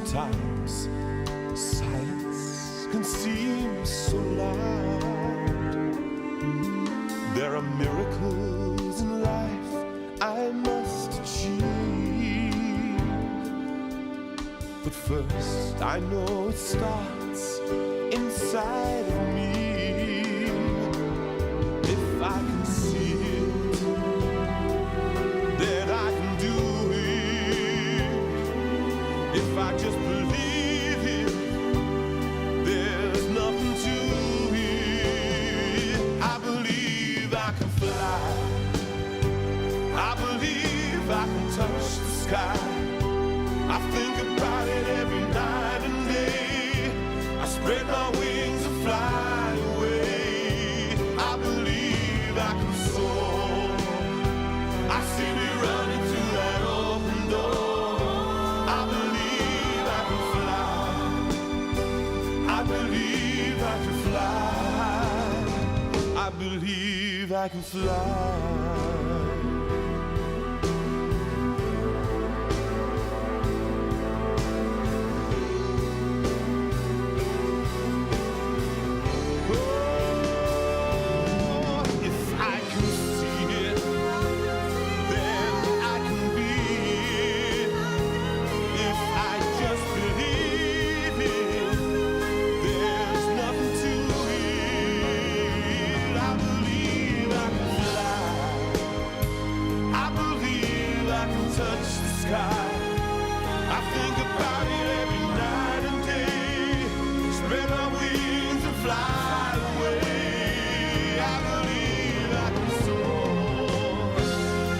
Sometimes silence can seem so loud. There are miracles in life I must achieve. But first I know it starts inside of me. If I can see it, then I can do it. If I just believe it, there's nothing to it. I believe I can fly. I believe I can touch the sky. I think about it every night and day. I spread my wings and fly away. I believe I can soar. I see me running through that open door. I believe I can fly. I believe I can fly. I believe I can fly. I think about it every night and day. Spread my wings and fly away. I believe I can soar.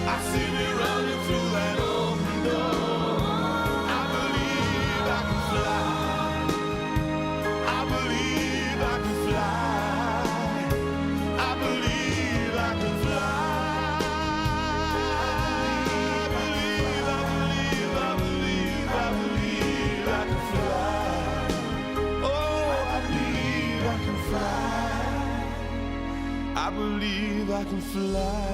I see me running through that open door. I believe I can fly. I believe I can fly. I believe I can fly. I believe I can fly.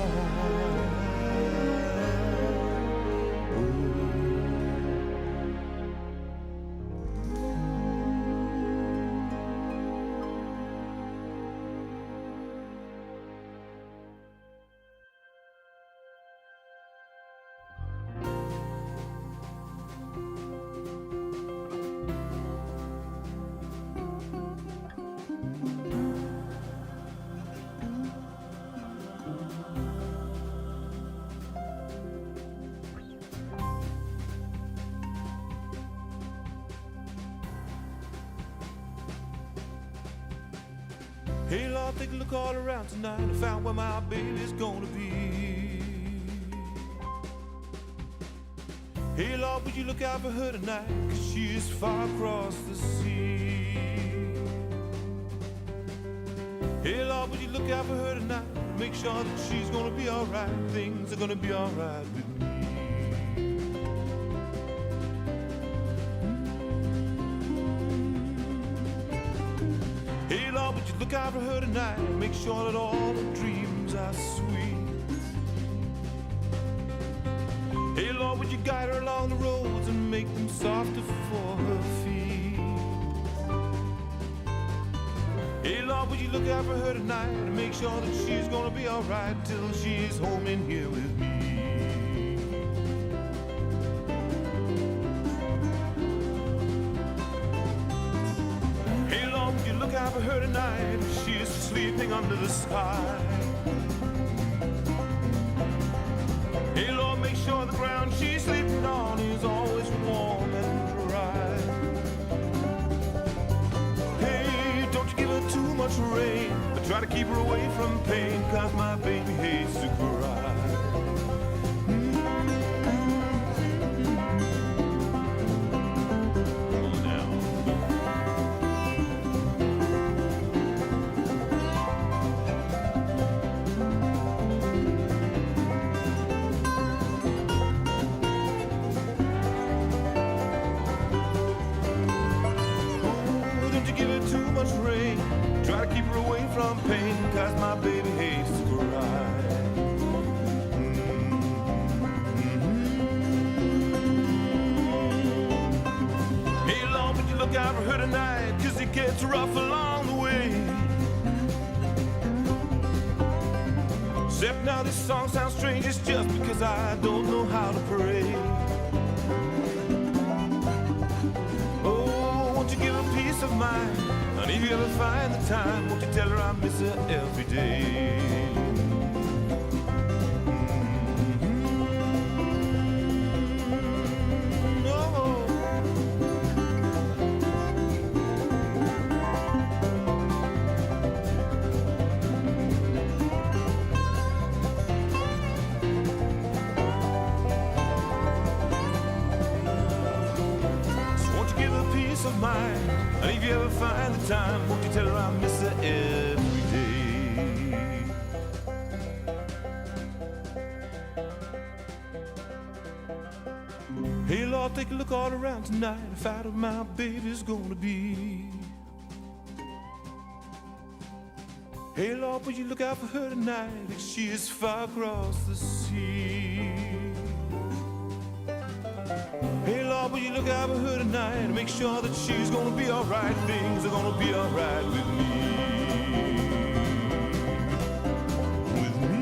Hey Lord, take a look all around tonight and found where my baby's gonna be. Hey Lord, would you look out for her tonight, 'cause she is far across the sea. Hey Lord, would you look out for her tonight, make sure that she's gonna be alright, things are gonna be alright with me. Hey Lord, would you look out for her tonight, make sure that all her dreams are sweet. Hey Lord, would you guide her along the roads and make them softer for her feet. Hey Lord, would you look out for her tonight and make sure that she's gonna be alright till she's home in here with me. Hey Lord, would you look out for her tonight, she is sleeping under the sky. Hey Lord, make sure the ground she's sleeping on is always warm and dry. Hey, don't you give her too much rain, but try to keep her away from pain, 'cause my baby hates to cry. Rain. Try to keep her away from pain, 'cause my baby hates to cry. look out for her tonight, 'cause it gets rough along the way. Except now this song sounds strange, it's just because I don't know how to pray. Oh, won't you give her peace of mind? And if you ever find the time, won't you tell her I miss her every day? Of mine, and if you ever find the time, won't you tell her I miss her every day? Hey Lord, take a look all around tonight, if out of my baby's gonna be. Hey Lord, would you look out for her tonight, if she is far across the sea? Hey Lord, will you look out for her tonight and make sure that she's gonna be alright, things are gonna be alright with me. With me.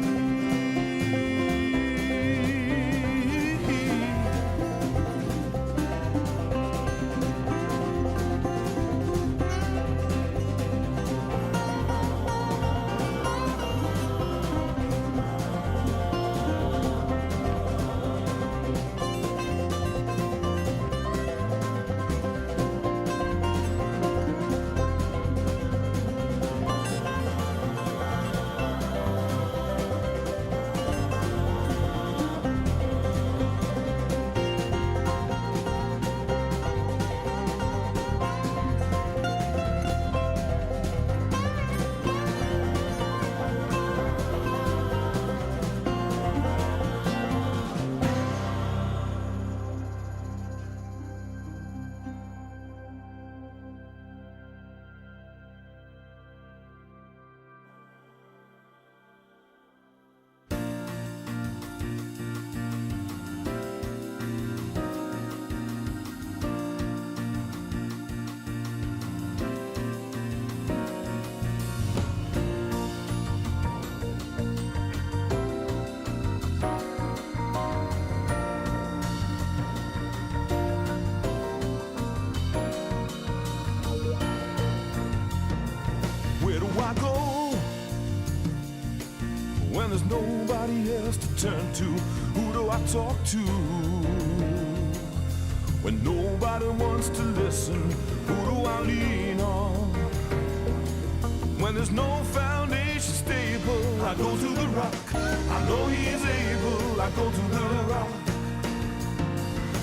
When there's nobody else to turn to, who do I talk to? When nobody wants to listen, who do I lean on? When there's no foundation stable, I go to the rock. I know he is able, I go to the rock.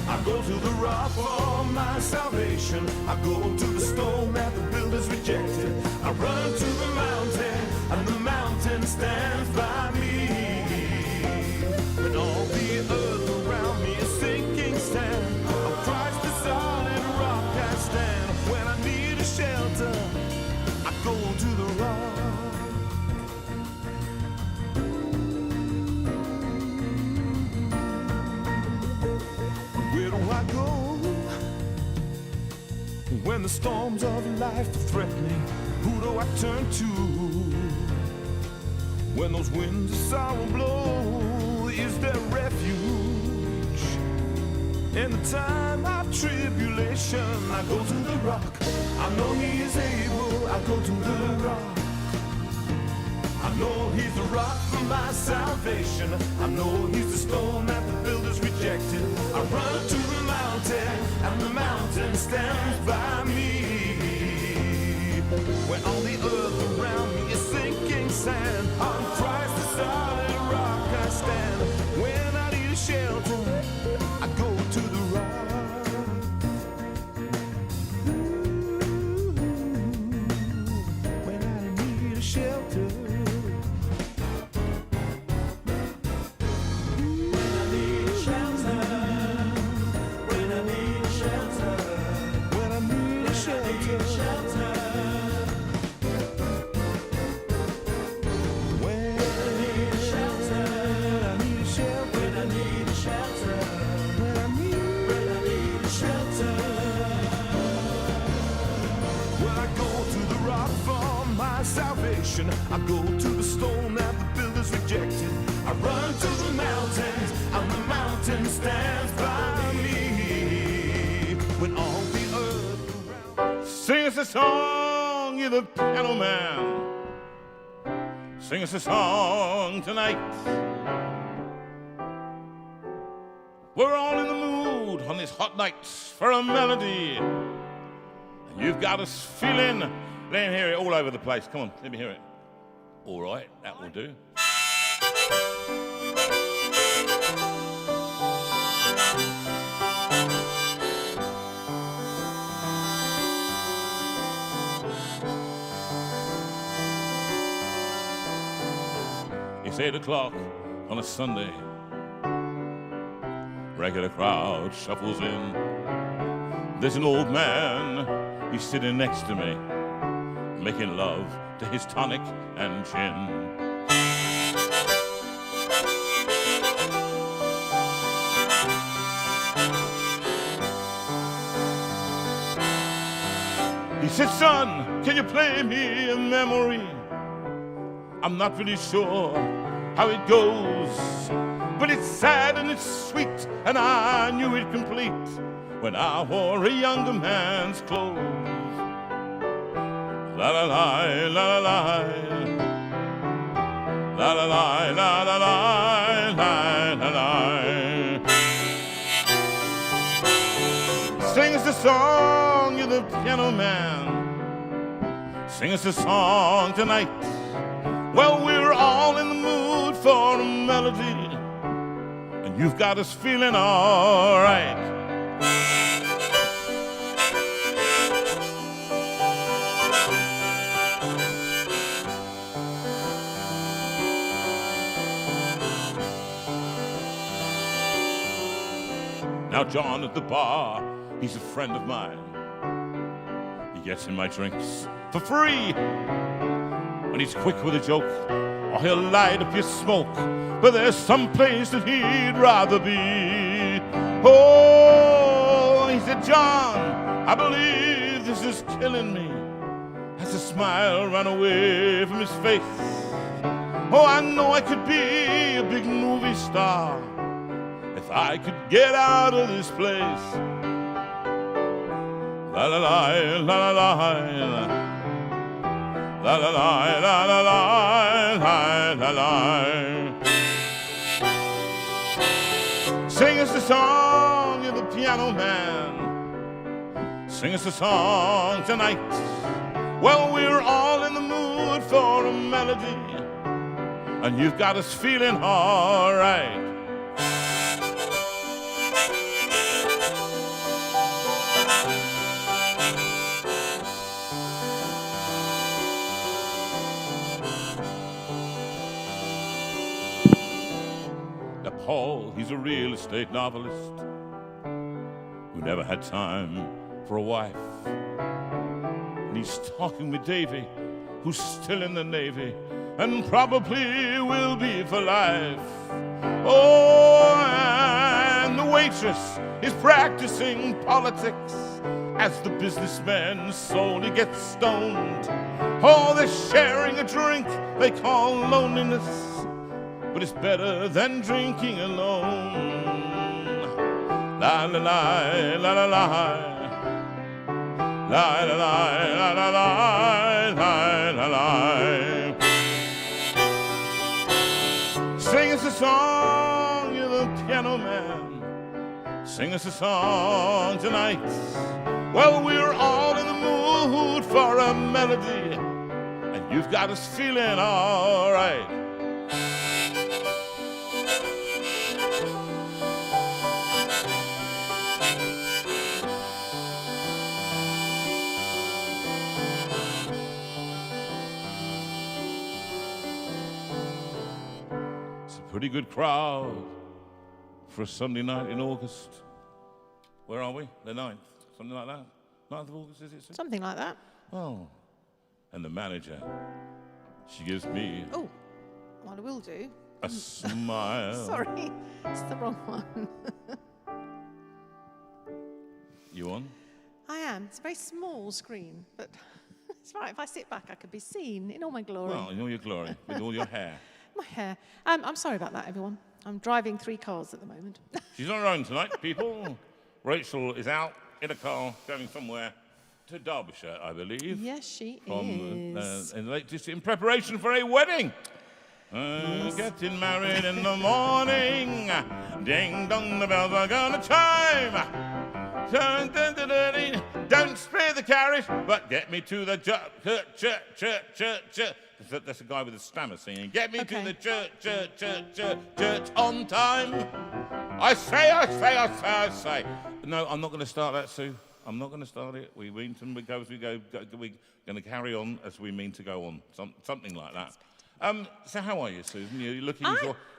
I go to the rock for my salvation. I go to the stone that the builders rejected. I run to the mountain, and the mountain stands by me. When all the earth around me is sinking sand, on Christ the solid rock I stand. When I need a shelter, I go to the rock. Where do I go when the storms of life are threatening? Who do I turn to when those winds of sorrow blow? Is there refuge in the time of tribulation? I go to the rock. I know he is able, I go to the rock. I know he's the rock for my salvation. I know he's the stone that the builders rejected. I run to the mountain, and the mountain stands by me. When all the earth around me is sinking sand, on Christ the solid rock I stand. When I need a shelter, I go to the rock. When I need a shelter, when I need a shelter, when I need a shelter. direction. I go to the stone that the builders rejected. I run to the mountains, and the mountain stands by me. When all the earth around sing us a song, you're the piano man. Sing us a song tonight. We're all in the mood on these hot nights for a melody. And you've got us feeling. Let me hear it all over the place. Come on, let me hear it. All right, that will do. It's 8 o'clock on a Sunday. Regular crowd shuffles in. There's an old man, he's sitting next to me, making love to his tonic and gin. He said, son, can you play me a memory? I'm not really sure how it goes, but it's sad and it's sweet, and I knew it complete when I wore a younger man's clothes. La la la, la la la, la la la, la la la, la la. Sing us a song, you're the piano man. Sing us a song tonight. Well, we're all in the mood for a melody, and you've got us feeling all right. Now John at the bar, he's a friend of mine. He gets in my drinks for free. And he's quick with a joke, or he'll light up your smoke, but there's some place that he'd rather be. Oh, he said, John, I believe this is killing me, as a smile ran away from his face. Oh, I know I could be a big movie star if I could get out of this place. La la la, la la la. La la la, la la la, la la la. Sing us a song, you're the piano man. Sing us a song tonight. Well, we're all in the mood for a melody, and you've got us feeling all right. Paul, he's a real estate novelist who never had time for a wife. And he's talking with Davy, who's still in the Navy and probably will be for life. Oh, and the waitress is practicing politics as the businessman slowly gets stoned. Oh, they're sharing a drink they call loneliness, but it's better than drinking alone. La la la, la la la, la la la, la la la, la la. Sing us a song, you're the piano man. Sing us a song tonight. Well, we're all in the mood for a melody, and you've got us feeling all right. Pretty good crowd for a Sunday night in August. Where are we? The 9th? Something like that? 9th of August, is it? Sir? Something like that. Oh. And the manager, she gives me... Oh, well, I will do. A smile. Sorry, it's the wrong one. You on? I am. It's a very small screen, but It's right. If I sit back, I could be seen in all my glory. Well, in all your glory, with all your hair. My hair. I'm sorry about that, everyone. I'm driving 3 cars at the moment. She's on her own tonight, people. Rachel is out in a car going somewhere to Derbyshire, I believe. Yes, she From is. in preparation for a wedding. Getting married in the morning. Ding dong, the bells are gonna chime. Don't spare the carriage, but get me to the church. That's a guy with a stammer singing. Get me to the church on time. I say. No, I'm not going to start that, Sue. I'm not going to start it. We mean to go as we go. We're going to carry on as we mean to go on. Something like that. So how are you, Susan? You're looking.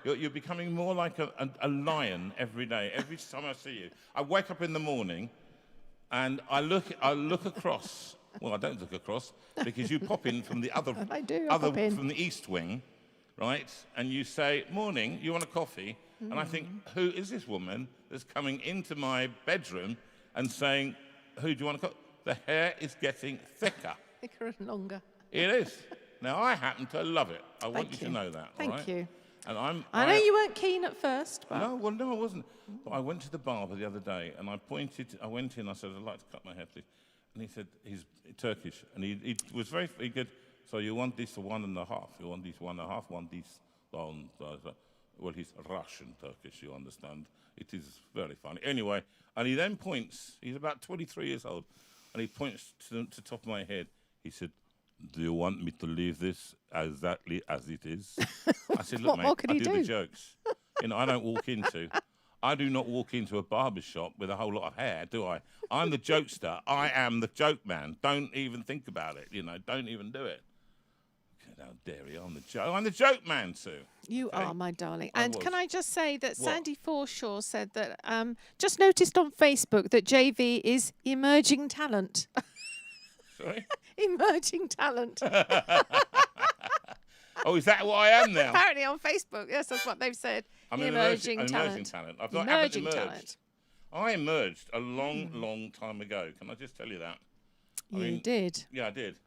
You're becoming more like a lion every day. Every time I see you, I wake up in the morning, and I look across. Well, I don't look across because you pop in from the other. I do. From the east wing, right? And you say, "Morning. You want a coffee?" And I think, who is this woman that's coming into my bedroom and saying, "Who do you want a coffee?" The hair is getting thicker. Thicker and longer. It is. Now, I happen to love it. I want you to know that. Thank all right? you. And I know you weren't keen at first, but... No, I wasn't. But I went to the barber the other day, and I went in, I said, "I'd like to cut my hair, please." And he said, he's Turkish, and he was very good. "So you want this 1.5? You want this 1.5? Want this?" Well, he's Russian Turkish, you understand. It is very funny. Anyway, and he then points, he's about 23 years old, and he points to the top of my head. He said, "Do you want me to leave this exactly as it is?" I said, "Look, What more could I he do do?" the jokes. I do not walk into a barber shop with a whole lot of hair, do I? I'm the jokester. I am the joke man. Don't even think about it, Don't even do it. How dare you? I'm the joke man, Sue. You Okay? are, my darling. I And was. can I just say that What? Sandy Forshaw said that, just noticed on Facebook that JV is emerging talent. Sorry? Emerging talent. Oh, is that what I am now? Apparently on Facebook. Yes, that's what they've said. I'm an emerging talent. I haven't Emerging emerged. talent. I emerged a long time ago. Can I just tell you that? You did. Yeah, I did.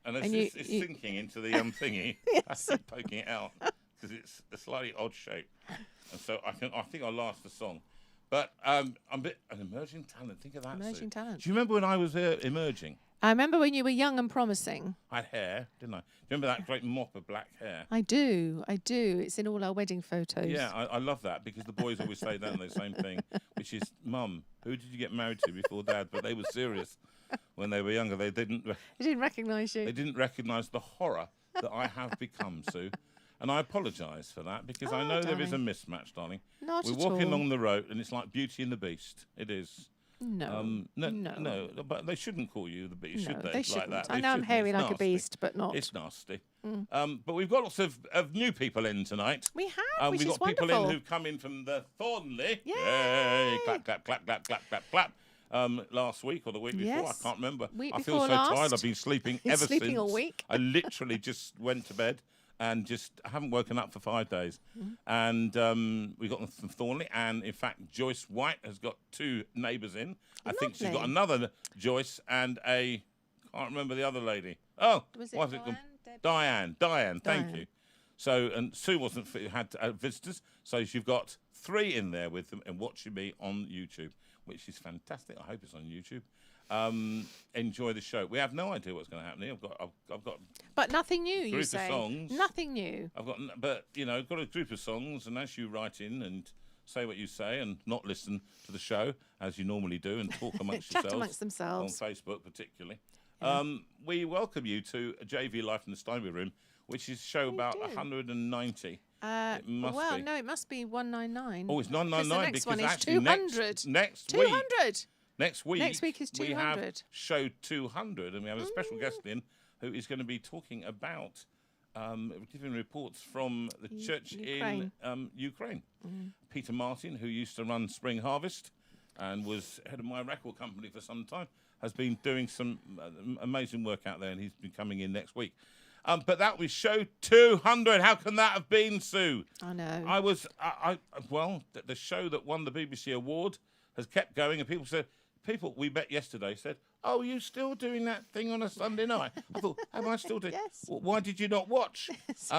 And And it's sinking into the thingy. I keep poking it out because it's a slightly odd shape, and so I think I'll last the song. But I'm an emerging talent. Think of that. Emerging Sue. talent. Do you remember when I was emerging? I remember when you were young and promising. I had hair, didn't I? Do you remember that great mop of black hair? I do. It's in all our wedding photos. Yeah, I love that because the boys always say that and the same thing, which is, "Mum, who did you get married to before Dad?" But they were serious when they were younger. They didn't recognise you. They didn't recognise the horror that I have become, Sue. And I apologise for that because I know there is a mismatch, darling. Not We're at walking all. along the road and it's like Beauty and the Beast. It is. No. No, but they shouldn't call you the Beast, should they? They shouldn't. Like that. I They know I'm shouldn't. hairy It's like a nasty. beast, but not. It's nasty. But we've got lots of new people in tonight. We have, which we've is got people wonderful. in who've come in from the Thornley. Yay! Clap, clap, clap, clap, clap, clap, clap. Last week or the week before, I Yes. can't remember. Week I feel before so last. tired. I've been sleeping He's ever sleeping since. all week. I literally just went to bed and I haven't woken up for 5 days. And we got them from Thornley, and in fact, Joyce White has got 2 neighbours in. I think she's got Lovely. another Joyce and can't remember the other lady. Oh, Was it what's it called? Diane? Diane, thank Diane. you. So, and Sue had visitors, so you've got 3 in there with them and watching me on YouTube, which is fantastic. I hope it's on YouTube. Enjoy the show. We have no idea what's going to happen here. I've got But nothing new, you group of say. songs. Nothing new. I've got a group of songs, and as you write in and say what you say and not listen to the show as you normally do and talk amongst Chat yourselves amongst themselves. on Facebook particularly. We welcome you to JV Life in the Steinway Room, which is show about do. 190. It must well, be. no, it must be 199. Oh, it's Because 999 the next because one is actually 200. next week. 200. Next week. Next week is We have 200. show 200, and we have a special guest in who is going to be talking about giving reports from the church Ukraine. in Ukraine. Peter Martin, who used to run Spring Harvest and was head of my record company for some time, has been doing some amazing work out there, and he's been coming in next week. But that was show 200. How can that have been, Sue? I know. The show that won the BBC award has kept going, and people we met yesterday said, "Oh, you still doing that thing on a Sunday night?" I thought, "Am I still doing?" Yes. Well, why did you not watch? Yes.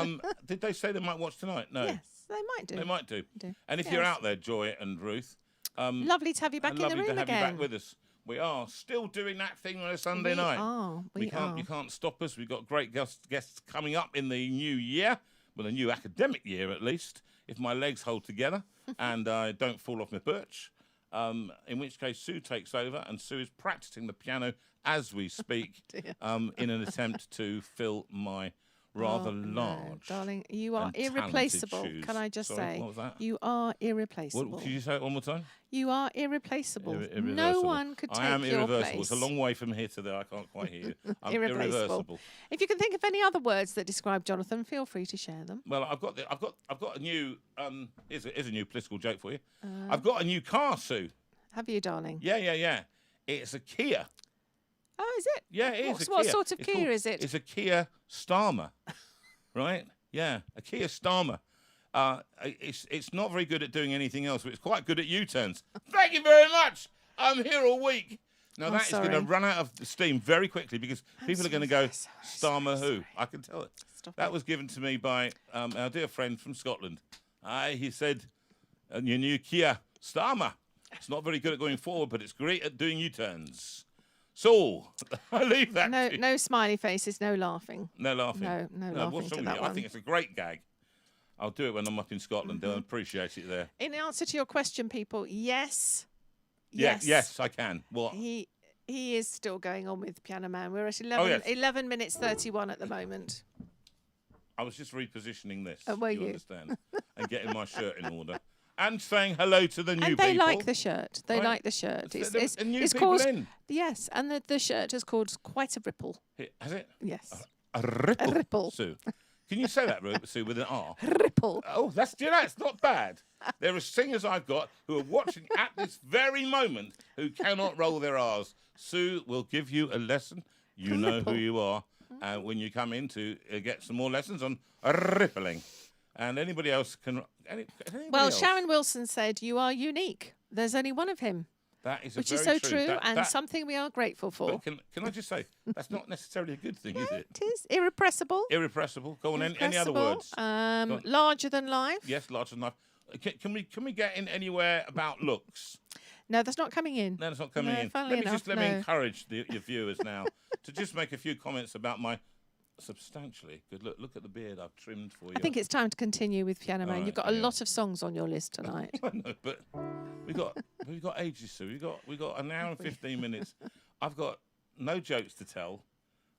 Did they say they might watch tonight? No. Yes, they might do. They might do. Do. And if Yes. you're out there, Joy and Ruth, Lovely to have you back in the lovely room to have again. you back with us. We are still doing that thing on a Sunday night. We are. You can't stop us. We've got great guests coming up in the new year, well, the new academic year at least, if my legs hold together and I don't fall off my perch. In which case Sue takes over, and Sue is practicing the piano as we speak in an attempt to fill my rather large. No, darling, you are and talented irreplaceable. shoes. Can I just Sorry, say? what was that? You are irreplaceable. What, could you say it one more time? You are irreplaceable. No Irreversible. one could take I am your irreversible. place. It's a long way from here to there. I can't quite hear you. I'm Irreplaceable. irreversible. If you can think of any other words that describe Jonathan, feel free to share them. Well, I've got a new. Here's a new political joke for you. I've got a new car, Sue. Have you, darling? Yeah. It's a Kia. Oh, is it? Yeah, it is. What Kia. sort of It's Kia called- is it? It's a Kia Starmer, right? Yeah, a Kia Starmer. It's not very good at doing anything else, but it's quite good at U-turns. Thank you very much. I'm here all week. Now I'm that is going to sorry. run out of steam very quickly because people are going to go, sorry, Starmer who? I can tell it. Stop That it. was given to me by our dear friend from Scotland. He said, your new Kia Starmer. It's not very good at going forward, but it's great at doing U-turns. So, I leave that to you. No smiley faces, no laughing. No laughing. No laughing what's to wrong with that you? one. I think it's a great gag. I'll do it when I'm up in Scotland. They'll appreciate it there. In answer to your question, people, yes. Yes, I can. What? He is still going on with Piano Man. We're at 11 minutes 31 at the moment. I was just repositioning this. Were you you? understand? And getting my shirt in order. And saying hello to the new And they people. like the shirt. They Right. like the shirt. There's new it's people called in. Yes, and the shirt is called Quite a Ripple. Has it? Yes, A ripple. A ripple. Sue. Can you say that, Sue, with an R? Ripple. Oh, it's not bad. There are singers I've got who are watching at this very moment who cannot roll their R's. Sue will give you a lesson. You know who you are. When you come in to get some more lessons on rippling. And anybody else can... Anybody Well, else? Sharon Wilson said you are unique. There's only one of him, That is which very is so true That- and that- something we are grateful for. But can I just say, that's not necessarily a good thing, is it? It is irrepressible. Irrepressible. Go on, any other words? Irrepressible, larger than life. Yes, larger than life. Can we get in anywhere about looks? No, that's not coming in. No, it's not coming No, in. funnily Let me enough, no. encourage your viewers now to just make a few comments about my substantially good look. Look at the beard I've trimmed for you. I think it's time to continue with Piano Man. All You've right, got a yeah. lot of songs on your list tonight. I know, but we've got ages, Sue. We've got an hour and 15 minutes. I've got no jokes to tell.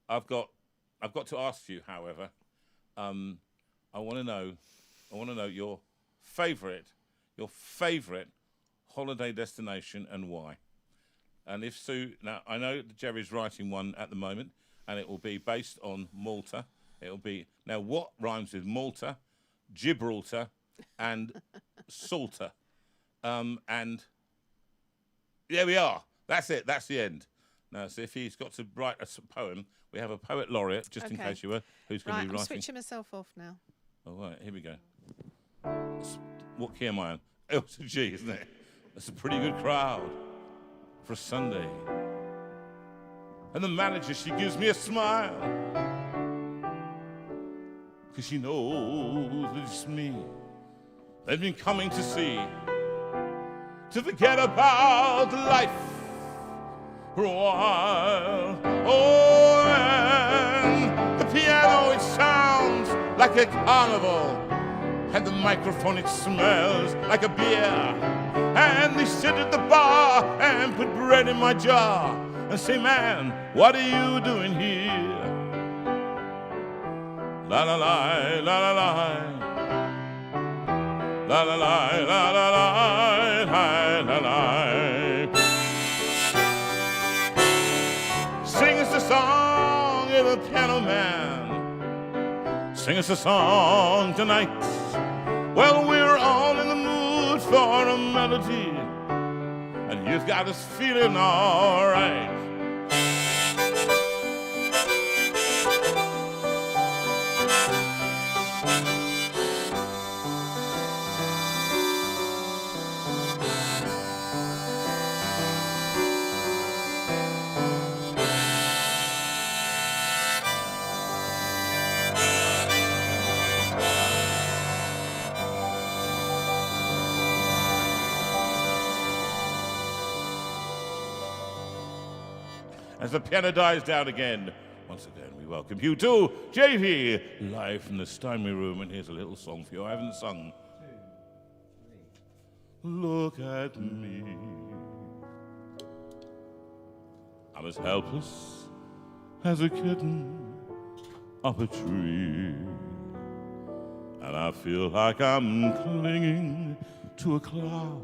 I've got to ask you, however. I want to know your favourite holiday destination and why. And if Sue, now I know that Jerry's writing one at the moment, and it will be based on Malta. It'll be now what rhymes with Malta, Gibraltar, and Salter, and there we are. That's it. That's the end. Now, so if he's got to write a poem, we have a poet laureate, just in Okay. case you were, who's going Right, to be I'm writing. switching myself off now. Oh, right, here we go. What key am I on? Oh, it's a G, isn't it? That's a pretty good crowd for a Sunday. And the manager, she gives me a smile, because she knows that it's me they've been coming to see, to forget about life for a while. Oh, and the piano, it sounds like a carnival, and the microphone, it smells like a beer. And they sit at the bar and put bread in my jar and say, man, what are you doing here? La la la, la la la, la la la, la la la, la la la. Sing us a song, you're the piano man. Sing us a song tonight. Well, we're all in the mood for a melody, and you've got us feeling all right. as the piano dies down again. Once again, we welcome you to JV, live from the Steinway room, and here's a little song for you I haven't sung. Look at me. I'm as helpless as a kitten up a tree, and I feel like I'm clinging to a cloud.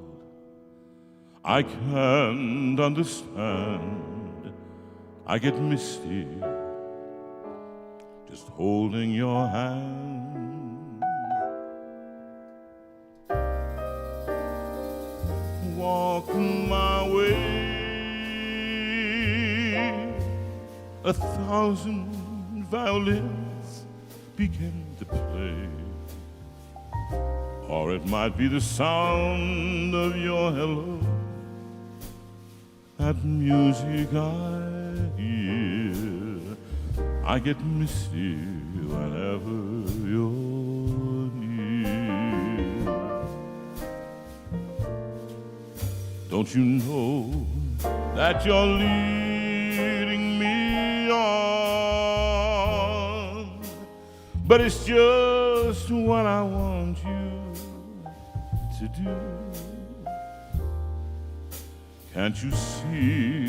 I can't understand. I get misty just holding your hand. Walk my way, 1,000 violins begin to play, or it might be the sound of your hello, that music I hear. I get misty whenever you're near. Don't you know that you're leading me on? But it's just what I want you to do. Can't you see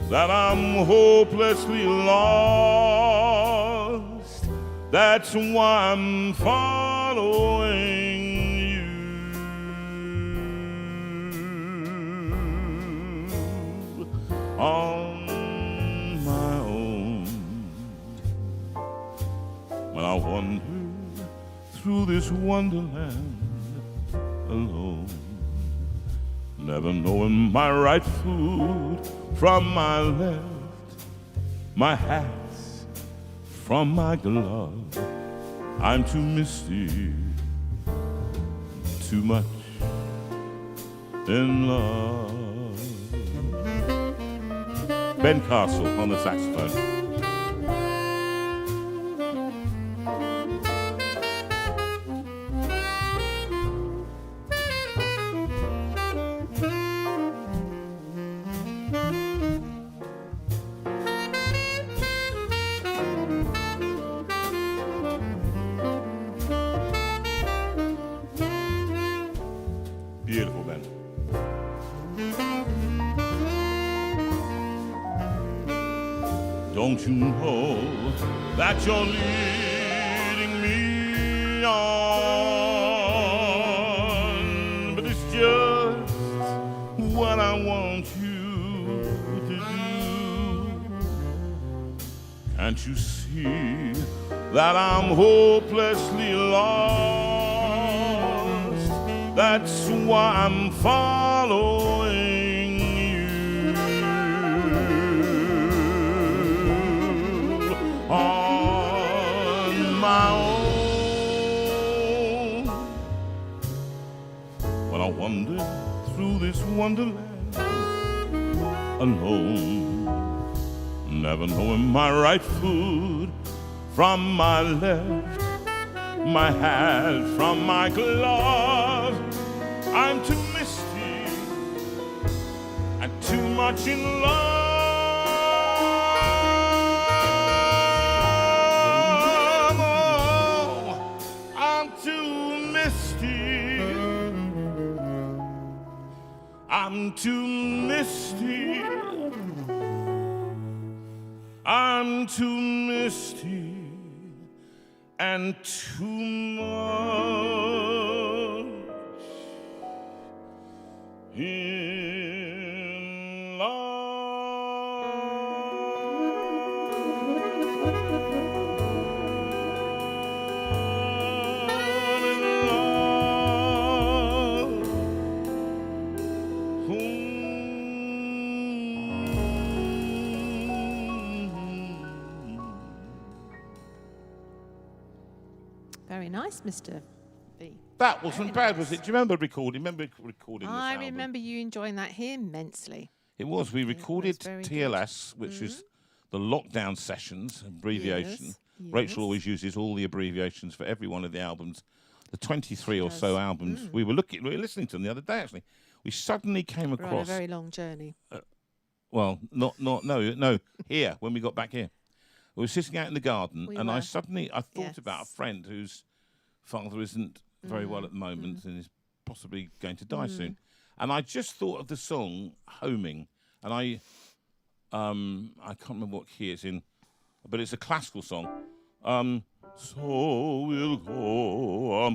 that I'm hopelessly lost? That's why I'm following you. On my own, when I wander through this wonderland alone, never knowing my right foot from my left, my hats from my glove. I'm too misty, too much in love. Ben Castle on the saxophone. Beautiful, Ben. Don't you know that you're leading me on? But it's just what I want you to do. Can't you see that I'm hopelessly lost? That's why I'm following you. On my own, when I wander through this wonderland alone, never knowing my right foot from my left, my hat from my glove. I'm too misty and too much in love. Oh, I'm too misty. I'm too misty. I'm too misty and too much in love. Very nice, Mr. B. That wasn't Very bad, was nice. it? Do you remember recording? Remember recording this I album? remember you enjoying that immensely. It was. We recorded very good. TLS, which is the lockdown sessions abbreviation. Yes, Rachel yes. always uses all the abbreviations for every one of the albums. The 23 or She so does. albums we were listening to them the other day. Actually, we suddenly came We're on a across. very long journey. Well, no. here, when we got back here. We were sitting out in the garden, We and were. I thought about a Yes. friend whose father isn't very well at the moment and is possibly going to die soon. And I just thought of the song "Homing," and I can't remember what key it's in, but it's a classical song. So we'll go a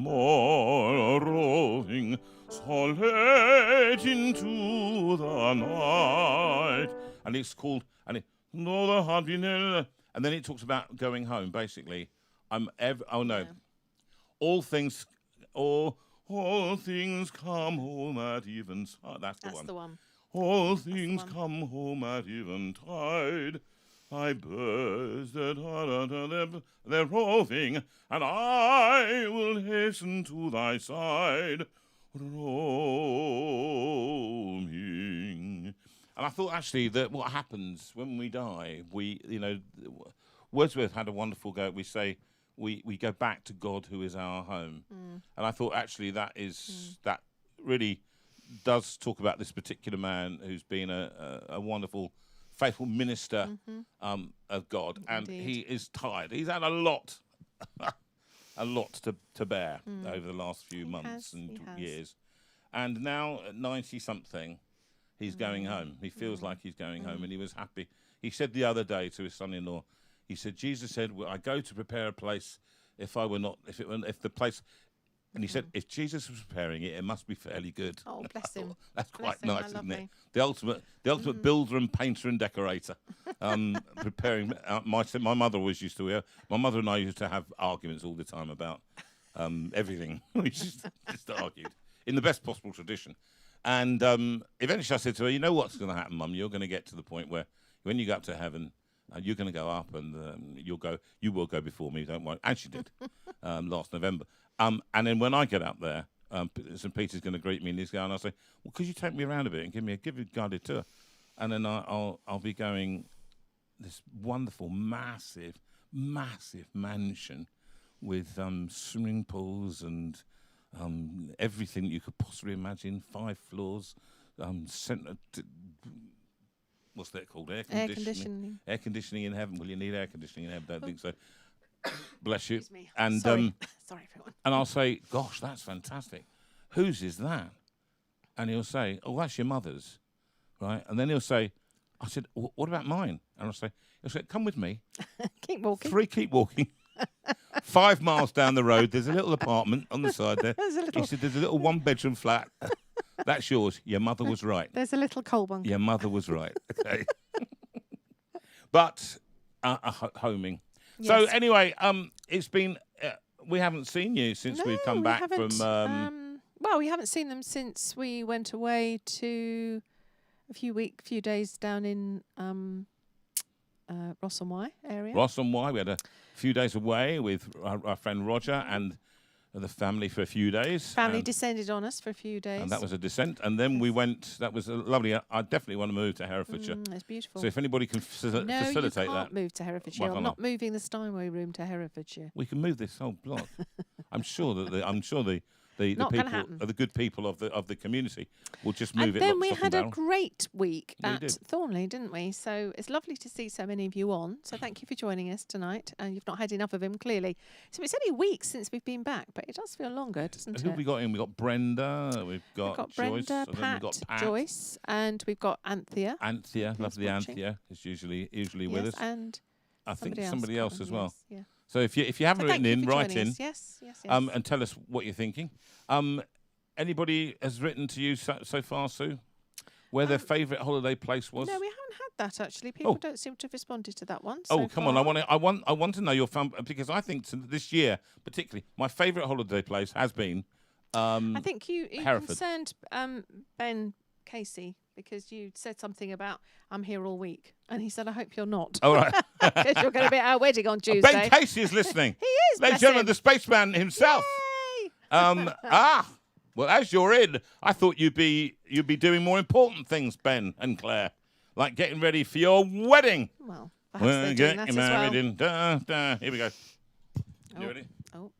roving, so late into the night, and it's called no the heart be near, and then it talks about going home. Basically, all things come home at eventide. That's the That's one. the one. All things one. come home at eventide. My birds that are they're roving, and I will hasten to thy side, roaming. And I thought actually that what happens when we die, Wordsworth had a wonderful go. We say we go back to God who is our home. And I thought actually that really does talk about this particular man who's been a wonderful, faithful minister of God, and Indeed. he is tired. He's had a lot to bear over the last few months and he has. years. And now at 90-something, he's going home. He feels like he's going home, and he was happy. He said the other day to his son-in-law, he said, Jesus said, well, I go to prepare a place if the place... And he said, if Jesus was preparing it, it must be fairly good. Oh, bless him. That's Bless quite him, nice, how isn't it? lovely. The ultimate builder and painter and decorator. Preparing. My mother always used to. My mother and I used to have arguments all the time about everything. We just argued in the best possible tradition. And eventually I said to her, you know what's going to happen, Mum? You're going to get to the point where when you go up to heaven, you're going to go up, and you will go before me. Don't worry. And she did last November. And then when I get up there, St. Peter's going to greet me, and he's going. I'll say, "Well, could you take me around a bit and give me a guided tour?" And then I'll be going this wonderful, massive mansion with swimming pools and everything you could possibly imagine. 5 floors, what's that called? Air conditioning. Air conditioning in heaven. Will you need air conditioning in heaven? Don't think so. Bless you. Excuse me. And Sorry, everyone. and I'll say, "Gosh, that's fantastic. Whose is that?" And he'll say, "Oh, that's your mother's." Right? And then he'll say, I said, "What about mine?" And he'll say, "Come with me." Keep walking. 3, keep walking. 5 miles down the road, there's a little apartment on the side there. He said, "There's a little 1-bedroom flat. That's yours. Your mother was right. There's a little coal bunker. Your mother was right." Okay. But homing. Yes. So anyway, it's been. We haven't seen you since we've come we back haven't, from. Well, we haven't seen them since we went away to a few days down in Ross and Wye area. Ross and Wye. We had a few days away with our friend Roger and the family for a few days. Family descended on us for a few days. And that was a descent. And then we went. That was lovely. I definitely want to move to Herefordshire. It's beautiful. So if anybody can no, facilitate you can't that, move to Herefordshire. Why I'm can't not moving the Steinway room to Herefordshire. we can move this whole block. I'm sure that the Not gonna people, happen. the good people of the community, will just move And it. then lock, we stock had and a barrel. great week Yeah, we at did. Thornley, didn't we? So it's lovely to see so many of you on. So thank you for joining us tonight. And you've not had enough of him, clearly. So it's only weeks since we've been back, but it does feel longer, doesn't Who it? have we got in? We've got Brenda, we've got Joyce, Brenda, and then Pat, we've got Pat, Joyce, and we've got Anthea. Anthea, who's lovely watching. Anthea, is usually with Yes, us. and I think somebody somebody else can't as well. yes, yeah. So if you haven't So thank written you in, for write joining in. us. Yes. And tell us what you're thinking. Anybody has written to you so far, Sue? Where their favourite holiday place was? No, we haven't had that actually. People don't seem to have responded to that one. Oh, so come on! far. I want to know your fun, because I think this year, particularly, my favourite holiday place has been. I think you Hereford. concerned Ben Casey because you said something about I'm here all week, and he said I hope you're not. All right. Because you're going to be at our wedding on Tuesday. Ben Casey is listening. He is. Ladies bless and gentlemen, him. the spaceman himself. Yay! Well, as you're in, I thought you'd be doing more important things, Ben and Claire, like getting ready for your wedding. Well, perhaps they're doing that as well. in. Here we go. You Oh. ready? Oh.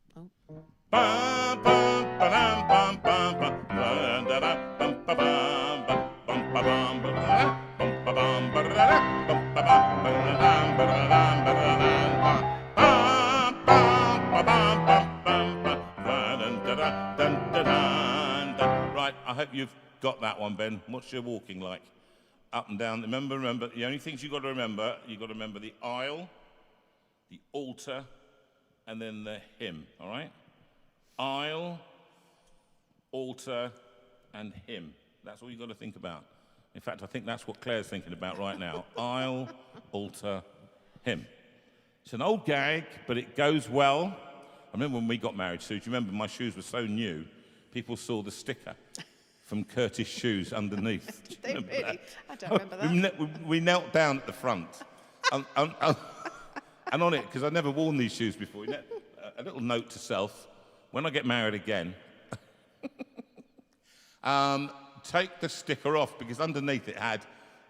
Bum, bum, ba-dum, bum, bum, bum, ba-da-da, bum, ba-bum, bum, bum, ba-bum, ba-da-da, bum, ba-bum, ba-da-da, bum, Right, I hope you've got that one, Ben. What's your walking like? Up and down. Remember, the only things you've got to remember the aisle, the altar, and then the hymn, all right? Aisle, altar, and hymn. That's all you've got to think about. In fact, I think that's what Claire's thinking about right now. Aisle, altar, hymn. It's an old gag, but it goes well. I remember when we got married, Sue, do you remember my shoes were so new, people saw the sticker from Curtis Shoes underneath. Did they really? That? I don't remember that. We knelt down at the front, and on it, because I'd never worn these shoes before, a little note to self, when I get married again, take the sticker off, because underneath it had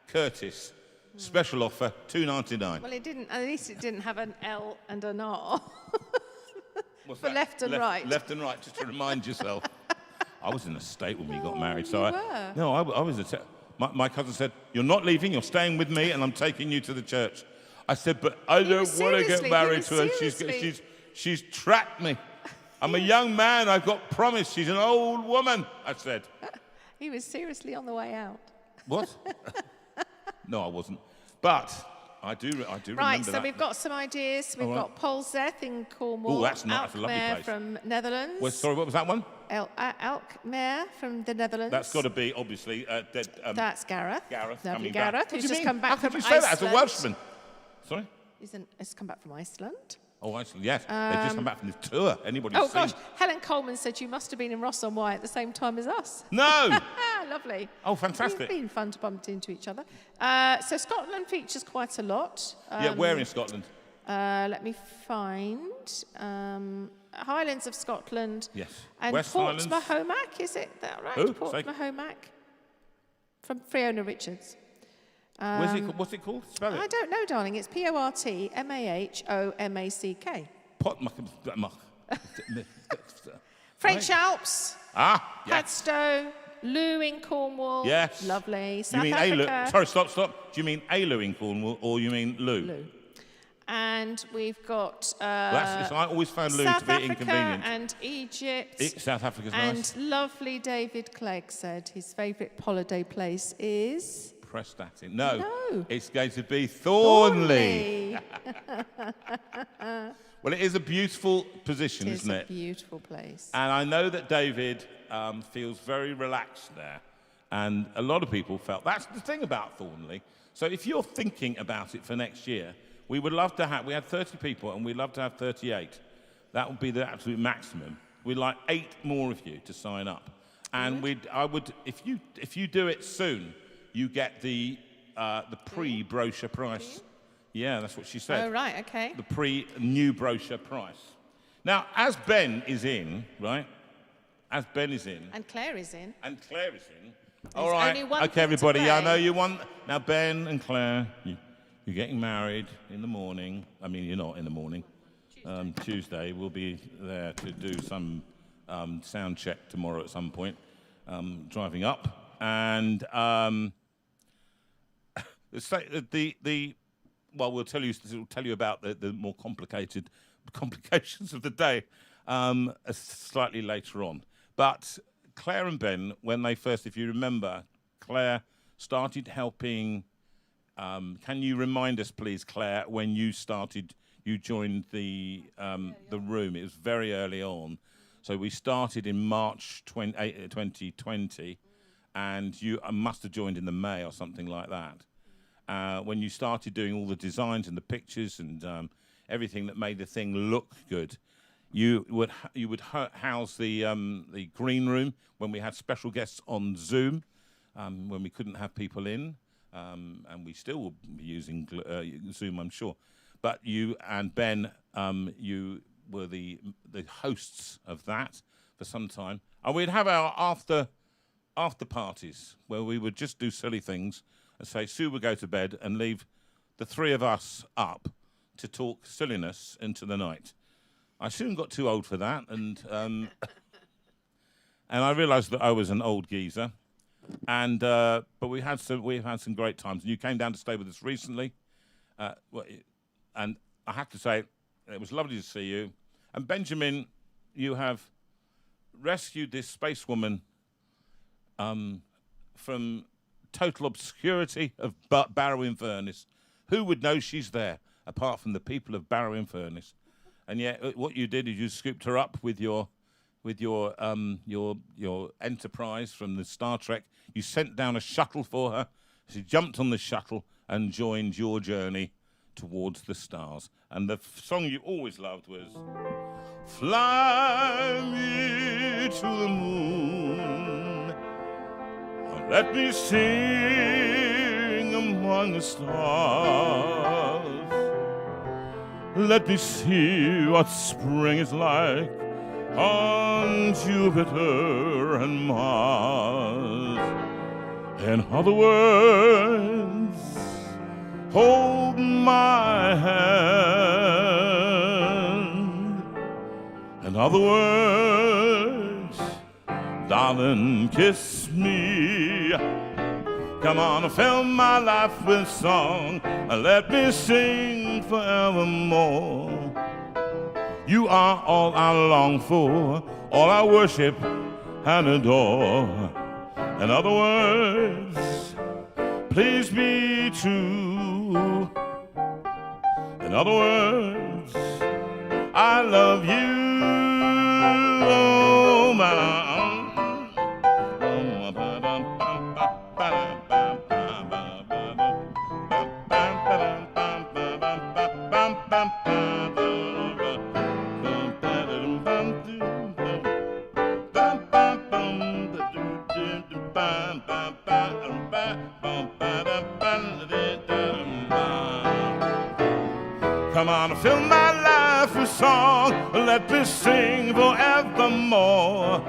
Curtis, special offer, $2.99. Well, it didn't. At least it didn't have an L and an R. What's For that? left and right. Left and right, just to remind yourself. I was in a state when we got married, so you were? No, I was. My cousin said, "You're not leaving. You're staying with me, and I'm taking you to the church." I said, "But I don't want to get married to her. She's trapped me. I'm a young man. I've got promised. She's an old woman." I said. He was seriously on the way out. What? No, I wasn't. But I do remember Right, so that. we've got some ideas. We've got Polzeth in Cornwall. Oh, that's nice. That's a lovely place. From Netherlands. Well, sorry, what was that one? Alkmaar from the Netherlands. That's got to be, obviously, that's Gareth. Gareth Lovely coming Gareth, back. who's just come back from Iceland. How could you say that as a Welshman? Sorry? He's come back from Iceland. Oh, Iceland, yes. They've just come back from this tour. Anybody Oh, seen? gosh. Helen Coleman said you must have been in Ross-on-Wye at the same time as us. No! Lovely. Oh, fantastic. It's been fun to bump into each other. So Scotland features quite a lot. Yeah, where in Scotland? Let me find Highlands of Scotland. Yes. And West Highlands. Portsmouth-Homac, is it that right? Who? Portsmouth-Homac. From Fiona Richards. What's it called? Spell it. I don't know, darling. It's Portmahhomack. French Alps. Ah, yes. Padstow. Loo in Cornwall. Yes. Lovely. You South mean Africa. Sorry, stop. Do you mean Loo in Cornwall or you mean Lou? Lou. And we've got I always found Lou South to be Africa inconvenient. And Egypt. South Africa's and nice. lovely David Clegg said his favourite holiday place is... Prestatyn. No, No. it's going to be Thornley. Well, it is a beautiful position, isn't it? It's a beautiful place. And I know that David feels very relaxed there. And a lot of people felt that's the thing about Thornley. So if you're thinking about it for next year, we would love to have, we had 30 people and we'd love to have 38. That would be the absolute maximum. We'd like 8 more of you to sign up. And if you do it soon, you get the pre-brochure price. Yeah, that's what she said. Oh, right, okay. The pre-new brochure price. Now, as Ben is in, right? As Ben is in. And Claire is in. And Claire is in. All right. only one Okay, thing to everybody. Yeah, I pray. know you want. Now, Ben and Claire, you're getting married in the morning. I mean, you're not in the morning. Tuesday. We'll be there to do some sound check tomorrow at some point, driving up. And we'll tell you about the more complications of the day slightly later on. But Claire and Ben, when they first, if you remember, Claire started helping. Can you remind us, please, Claire, when you joined the room? It was very early on. So we started in March 2020, and you must have joined in the May or something like that. When you started doing all the designs and the pictures and everything that made the thing look good, you would house the green room when we had special guests on Zoom, when we couldn't have people in, and we still will be using Zoom, I'm sure. But you and Ben, you were the hosts of that for some time, and we'd have our after parties where we would just do silly things and say Sue would go to bed and leave the 3 of us up to talk silliness into the night. I soon got too old for that, and and I realised that I was an old geezer. And but we've had some great times. And you came down to stay with us recently, And I have to say, it was lovely to see you. And Benjamin, you have rescued this space woman from total obscurity of Barrow-in-Furness. Who would know she's there apart from the people of Barrow-in-Furness? And yet, what you did is you scooped her up with your Enterprise from the Star Trek. You sent down a shuttle for her. She jumped on the shuttle and joined your journey towards the stars. And the song you always loved was "Fly me to the moon, and let me sing among the stars. Let me see what spring is like on Jupiter and Mars. In other words, hold my hand. In other words, darling, kiss me. Come on, fill my life with song, and let me sing forevermore. You are all I long for, all I worship and adore. In other words, please be true. In other words, I love you. Oh, my. Come on, fill my life with song, let me sing forevermore.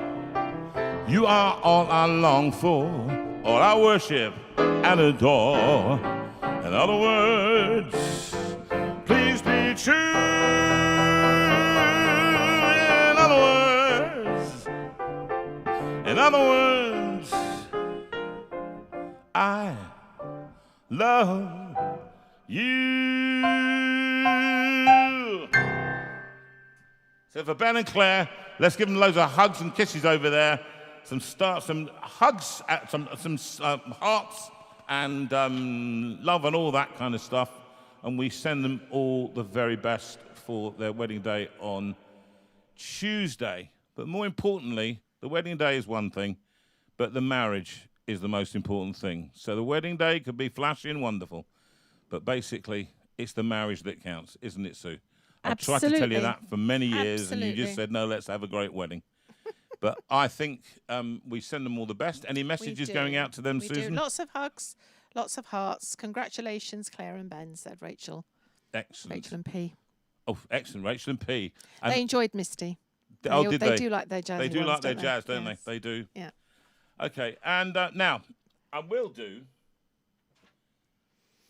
You are all I long for, all I worship and adore. In other words, please be true. In other words, I love you. So for Ben and Claire, let's give them loads of hugs and kisses over there. Some hugs, some hearts, and love and all that kind of stuff. And we send them all the very best for their wedding day on Tuesday. But more importantly, the wedding day is one thing, but the marriage is the most important thing. So the wedding day could be flashy and wonderful, but basically it's the marriage that counts, isn't it, Sue? I've tried to tell you that for many years, and you just said, no, let's have a great wedding. But I think we send them all the best. Any messages going out to them, Susan? We do. Lots of hugs, lots of hearts. Congratulations, Claire and Ben, said Rachel. Excellent. Rachel and P. Oh, excellent. Rachel and P. And they enjoyed Misty. did they? They do like their jazz. They do like their jazz, don't they? They do. Yeah. Okay, and now I will do.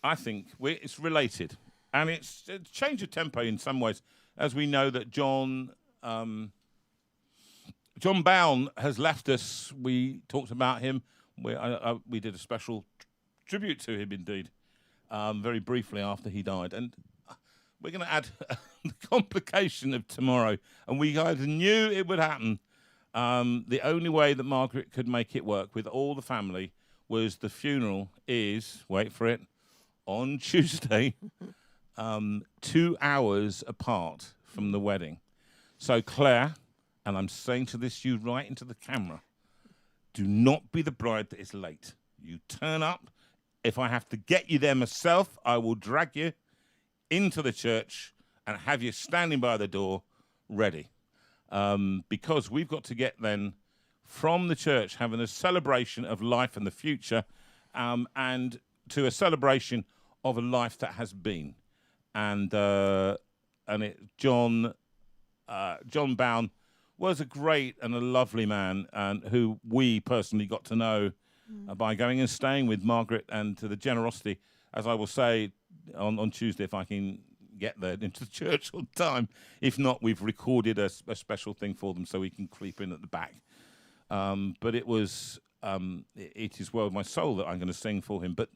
I think it's related, and it's a change of tempo in some ways, as we know that John Bown has left us. We talked about him. We did a special tribute to him, indeed, very briefly after he died, and we're going to add the complication of tomorrow, and we guys knew it would happen. The only way that Margaret could make it work with all the family was the funeral is, wait for it, on Tuesday, 2 hours apart from the wedding. So Claire, and I'm saying to this you right into the camera, do not be the bride that is late. You turn up. If I have to get you there myself, I will drag you into the church and have you standing by the door ready. Because we've got to get then from the church having a celebration of life and the future, and to a celebration of a life that has been. And John Bown was a great and a lovely man, and who we personally got to know by going and staying with Margaret, and to the generosity, as I will say on Tuesday, if I can get there into the church on time. If not, we've recorded a special thing for them so we can creep in at the back. But it is well with my soul that I'm going to sing for him. But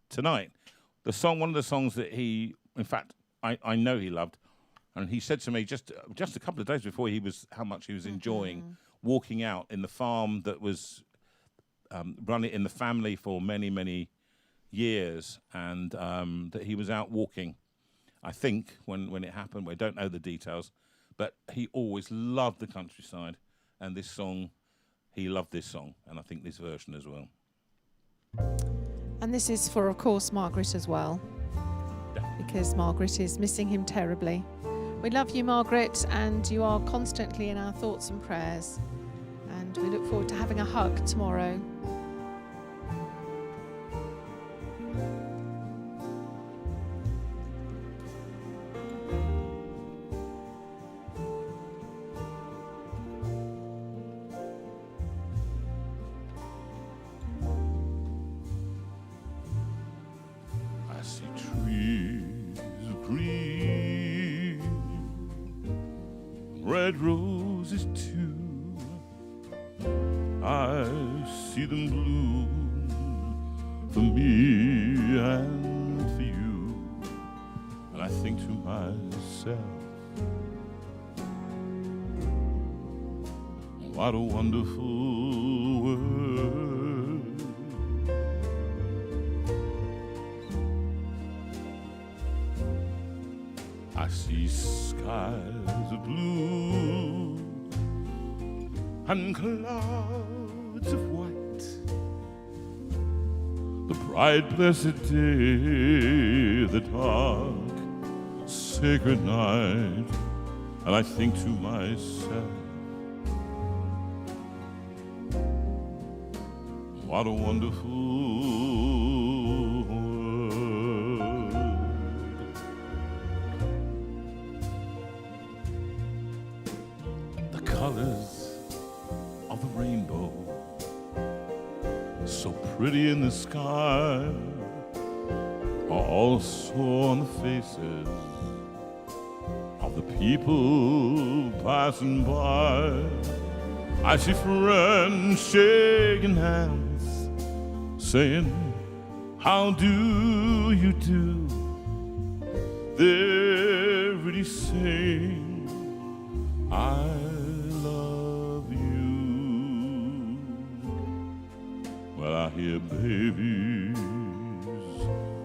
tonight, one of the songs that he, in fact, I know he loved, and he said to me just a couple of days before how much he was enjoying walking out in the farm that was running in the family for many, many years, and that he was out walking, I think, when it happened. We don't know the details, but he always loved the countryside, and this song, he loved this song, and I think this version as well. And this is for, of course, Margaret as well, because Margaret is missing him terribly. We love you, Margaret, and you are constantly in our thoughts and prayers, and we look forward to having a hug tomorrow. Red roses too, I see them bloom for me and for you, and I think to myself, what a wonderful world. I see skies of blue and clouds of white, the bright blessed day, the dark sacred night, and I think to myself, what a wonderful world. The colors of the rainbow, so pretty in the sky, are also on the faces of the people passing by. I see friends shaking hands, saying, how do you do? They're really saying, I love you. Well, I hear babies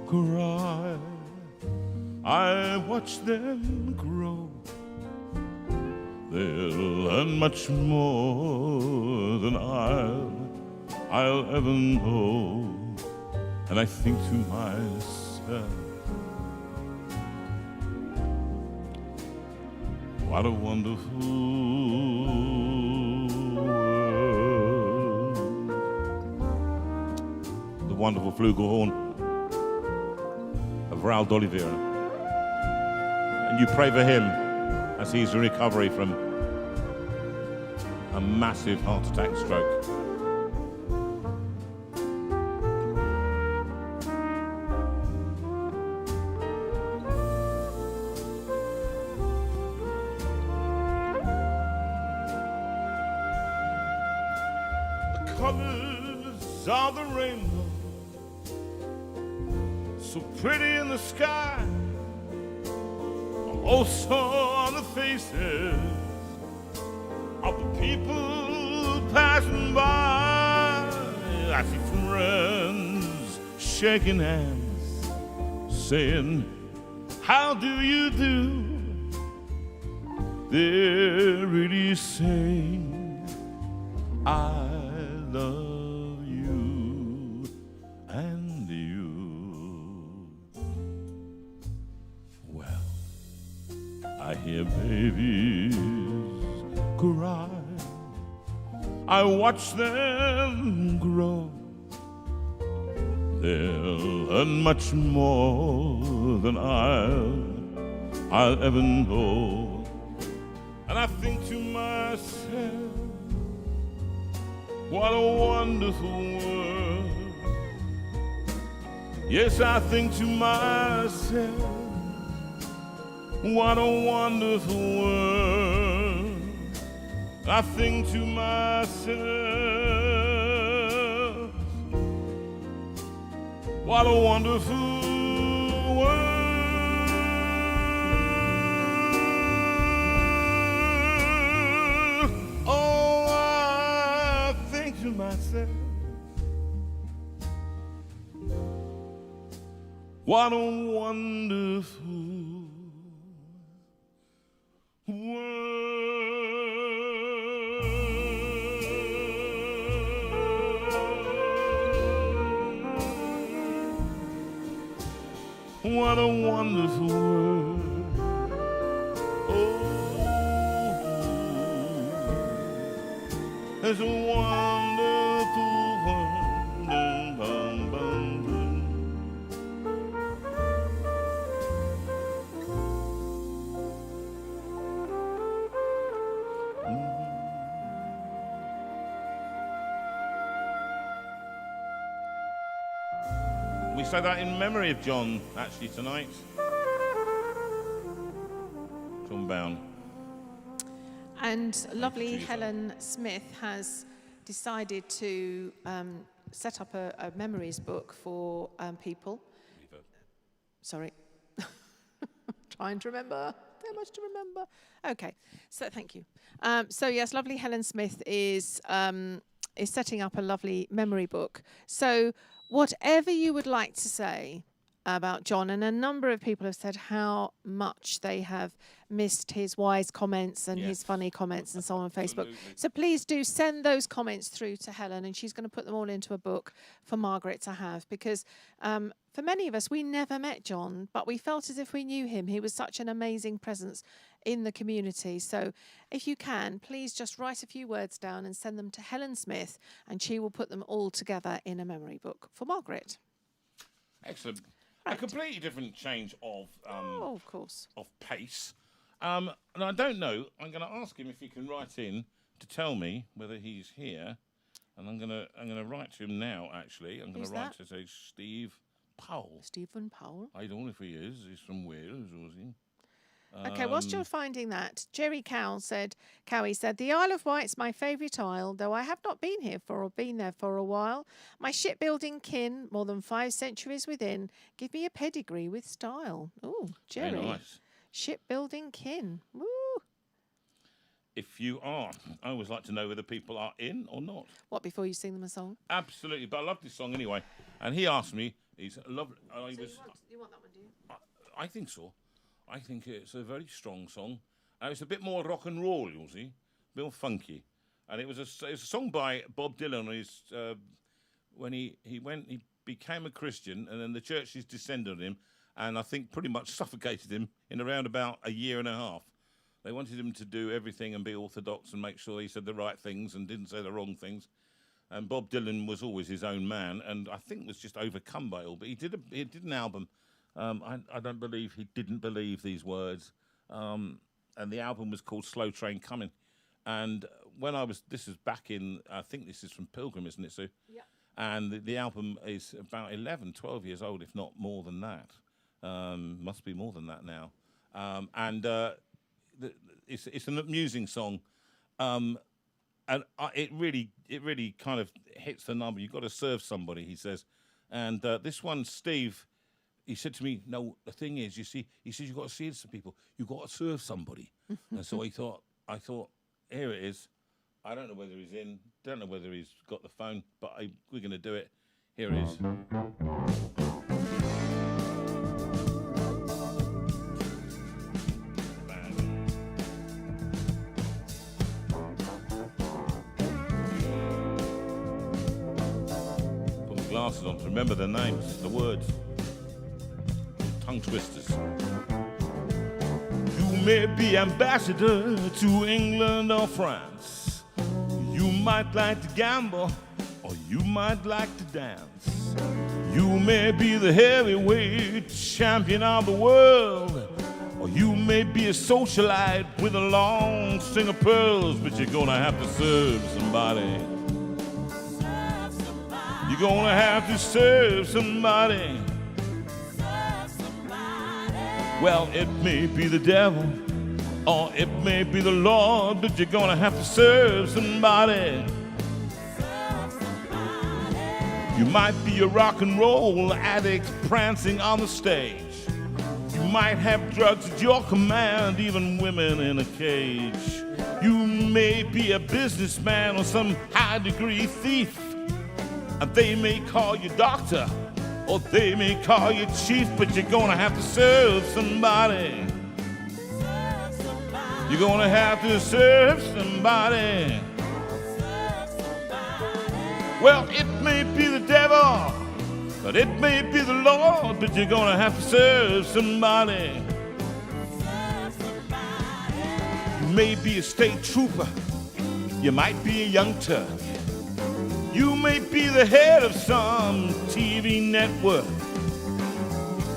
cry, I watch them grow. They'll learn much more than I'll ever know. And I think to myself, what a wonderful world. The wonderful flugelhorn of Raul d'Oliveira. And you pray for him as he's in recovery from a massive heart attack stroke. The colors of the rainbow, so pretty in the sky, also on the faces of the people passing by. I see friends shaking hands, saying, how do you do? They're really saying, I love you and you. Well, I hear babies cry, I watch them grow. They'll learn much more than I'll ever know. And I think to myself, what a wonderful world. Yes, I think to myself, what a wonderful world. I think to myself, what a wonderful What a wonderful world. What a wonderful world. Oh, it's a wonderful world. Bum, bum, bum. We say that in memory of John, actually, tonight. John Bown. And lovely Helen Smith has decided to set up a memories book for people. Sorry. Trying to remember. So much to remember. Okay, so thank you. So yes, lovely Helen Smith is setting up a lovely memory book. So whatever you would like to say about John, and a number of people have said how much they have missed his wise comments and his funny comments and so on Facebook. So please do send those comments through to Helen, and she's going to put them all into a book for Margaret to have, because for many of us, we never met John, but we felt as if we knew him. He was such an amazing presence in the community. So if you can, please just write a few words down and send them to Helen Smith, and she will put them all together in a memory book for Margaret. Excellent. Right. A completely different change of of course, of pace. And I don't know. I'm going to ask him if he can write in to tell me whether he's here. And I'm going to write to him now. Actually, I'm going to write to say Steve Powell. Stephen Powell. I don't know if he is. He's from Wales, was he? Okay, whilst you're finding that, Jerry Cowie said, the Isle of Wight's my favourite isle, though I have not been here or been there for a while. My shipbuilding kin, more than 5 centuries within, give me a pedigree with style. Oh, Jerry. Very nice. Shipbuilding kin. Woo. If you are, I always like to know whether people are in or not. What, before you sing them a song? Absolutely, but I love this song anyway. And he asked me, he's lovely. You want that one, do you? I think so. I think it's a very strong song. It's a bit more rock and roll, you'll see, a bit more funky. And it was a song by Bob Dylan. When he became a Christian, and then the churches descended on him, and I think pretty much suffocated him in around about a year and a half. They wanted him to do everything and be orthodox and make sure he said the right things and didn't say the wrong things. And Bob Dylan was always his own man, and I think was just overcome by it all. But he did an album. I don't believe he didn't believe these words. And the album was called Slow Train Coming. And when this is back in, I think this is from Pilgrim, isn't it, Sue? Yeah. And the album is about 11, 12 years old, if not more than that. Must be more than that now. It's an amusing song. And it really kind of hits the number. You've got to serve somebody, he says. And this one, Steve, he said to me, no, the thing is, you see, he says, you've got to see some people. You've got to serve somebody. And so I thought, here it is. I don't know whether he's in, don't know whether he's got the phone, but we're going to do it. Here it is. Put my glasses on to remember the names, the words. Tongue twisters. You may be ambassador to England or France. You might like to gamble, or you might like to dance. You may be the heavyweight champion of the world, or you may be a socialite with a long string of pearls, but you're gonna have to serve somebody. You're gonna have to serve somebody. Well, it may be the devil, or it may be the Lord, but you're gonna have to serve somebody. You might be a rock and roll addict prancing on the stage. You might have drugs at your command, even women in a cage. You may be a businessman or some high-degree thief, and they may call you doctor, Or they may call you chief, but you're gonna have to serve somebody. You're gonna have to serve somebody. Well, it may be the devil, but it may be the Lord, but you're gonna have to serve somebody. You may be a state trooper, you might be a young Turk. You may be the head of some TV network.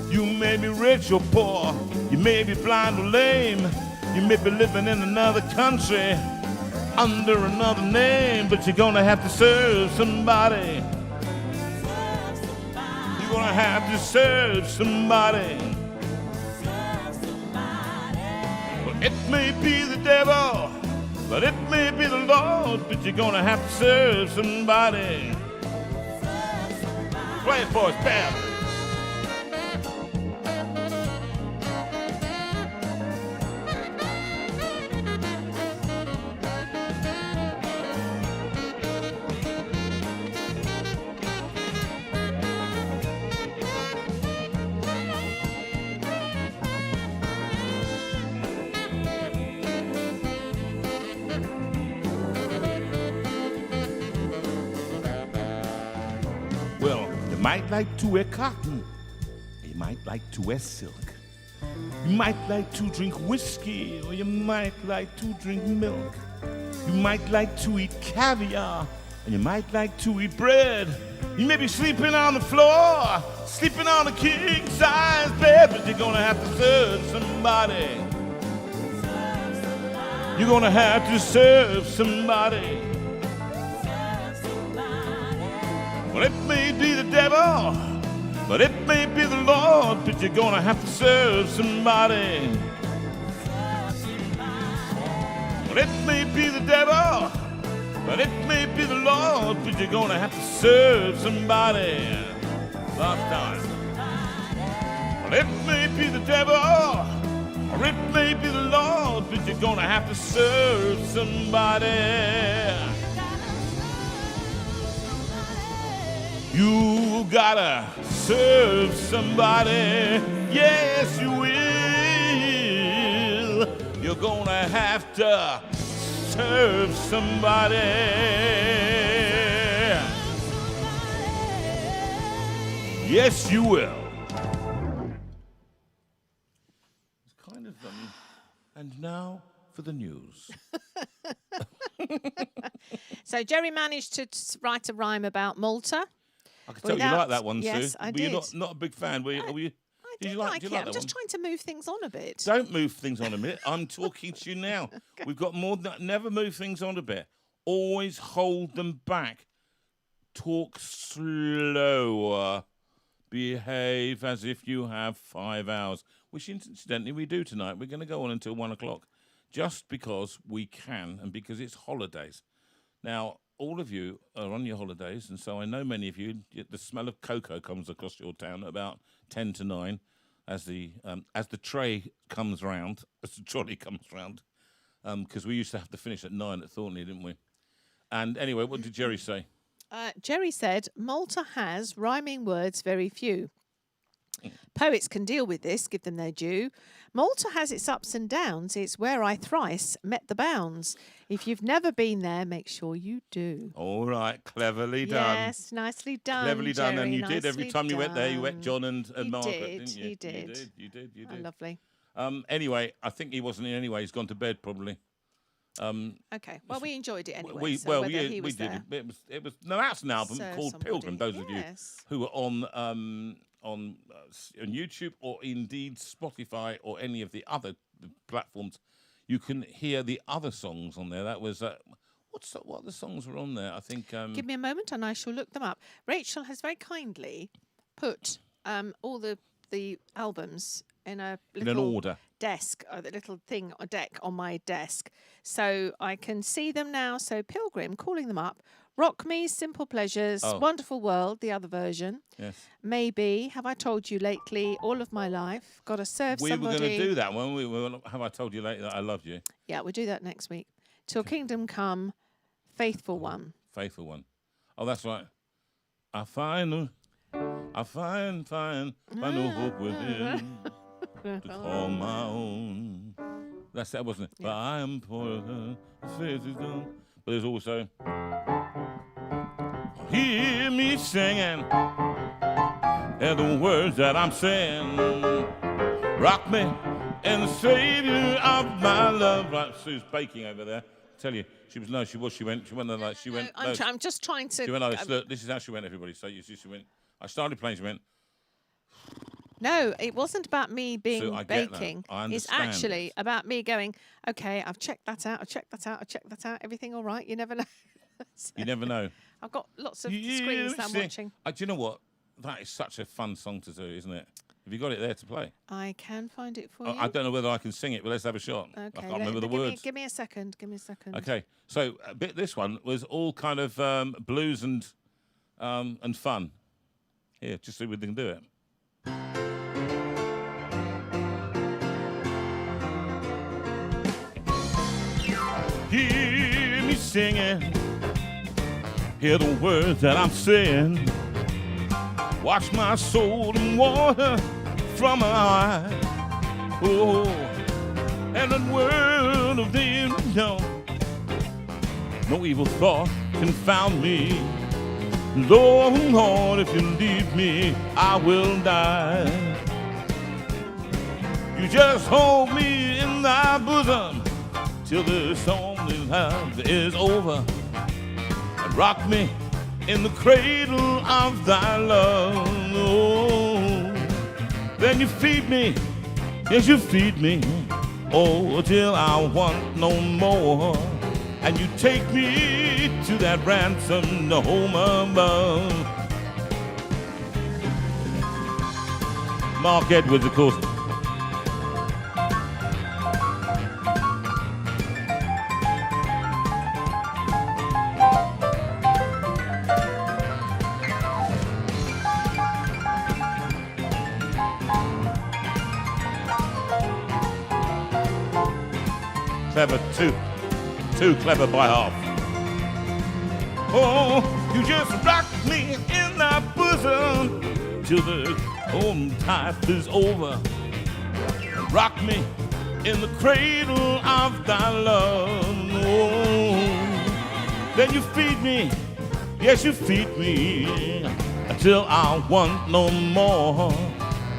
You may be rich or poor, you may be blind or lame. You may be living in another country under another name, but you're gonna have to serve somebody. You're gonna have to serve somebody. Well, it may be the devil, but it may be the Lord, but you're gonna have to serve somebody. Play it for us, bam. Well, you might like to wear cotton. You might like to wear silk. You might like to drink whiskey, or you might like to drink milk. You might like to eat caviar, and you might like to eat bread. You may be sleeping on the floor, sleeping on a king-size bed, but you're gonna have to serve somebody. You're gonna have to serve somebody. Well, it may be the devil, but it may be the Lord, but you're gonna have to serve somebody. Well, it may be the devil, but it may be the Lord, but you're gonna have to serve somebody. Last time. Well, it may be the devil, or it may be the Lord, but you're gonna have to serve somebody. You gotta serve somebody, yes you will. You're gonna have to serve somebody. Yes you will. It's kind of and now for the news. So Jerry managed to write a rhyme about Malta. I can tell you like that one, Sue. Yes, I did. Were you not a big fan? Were you? I did like it. I'm just trying to move things on a bit. Don't move things on a bit. I'm talking to you now. Okay. We've got more than never move things on a bit. Always hold them back. Talk slower. Behave as if you have 5 hours. Which incidentally we do tonight. We're going to go on until 1 o'clock. Just because we can and because it's holidays. Now, all of you are on your holidays, and so I know many of you, the smell of cocoa comes across your town at about 10 to 9 as the tray comes round, as the trolley comes round, because we used to have to finish at 9 at Thornley, didn't we? And anyway, what did Jerry say? Jerry said, Malta has rhyming words very few. Poets can deal with this, give them their due. Malta has its ups and downs. It's where I thrice met the bounds. If you've never been there, make sure you do. All right, cleverly done. Yes, nicely done, Cleverly done, Jerry, and you did every time you went there. You went John and Margaret, didn't you? You did. You did. Oh, lovely. Anyway, I think he wasn't in anyway. He's gone to bed probably. Okay. Well, we enjoyed it anyway. We was did. There. It was no, that's an album Serve called somebody. Pilgrim. Those of you Yes. who are on YouTube or indeed Spotify or any of the other platforms, you can hear the other songs on there. That was what other songs were on there? I think. Give me a moment, and I shall look them up. Rachel has very kindly put all the albums in a little in an order desk, or the little thing or deck on my desk, so I can see them now. So Pilgrim, calling them up. Rock Me, Simple Pleasures, Wonderful World, the other version. Yes. Maybe, Have I Told You Lately, All of My Life, Gotta Serve Somebody. We were going to do that when we were, Have I Told You Lately That I Loved You? Yeah, we'll do that next week. Till Kingdom Come, Faithful One. Faithful One. Oh, that's right. I find I find no hope within to call my own. That wasn't it? Yeah. But I am poor, faith is done. But there's also, hear me singing, and the words that I'm saying, rock me and the savior of my love. Right, Sue's baking over there. I tell you, she went like, she went. I'm just trying to. She went, look, this is how she went, everybody. So she went, I started playing, she went. No, it wasn't about me being So I get that. baking. I It's understand. actually about me going, okay, I've checked that out, I've checked that out, I've checked that out. Everything all right? You never know. So You never know. I've got lots of You screens that I'm see- watching. Do you know what? That is such a fun song to do, isn't it? Have you got it there to play? I can find it for you. I don't know whether I can sing it, but let's have a shot. Okay, I can't remember the give me- words. Give me a second. Give me a second. Okay, so this one was all kind of blues and fun. Here, just see if we can do it. Hear me singing, hear the words that I'm saying. Wash my soul in water from my eye. Oh, and the word of them, no evil thought can found me. Lord, if you leave me, I will die. You just hold me in thy bosom till the storm of love is over. And rock me in the cradle of thy love. Oh, then you feed me, yes, you feed me, oh, till I want no more. And you take me to that ransom home above. Mark Edwards, of course. Clever, too clever by half. Oh, you just rock me in thy bosom till the home life is over. Rock me in the cradle of thy love. Oh, then you feed me, yes, you feed me until I want no more.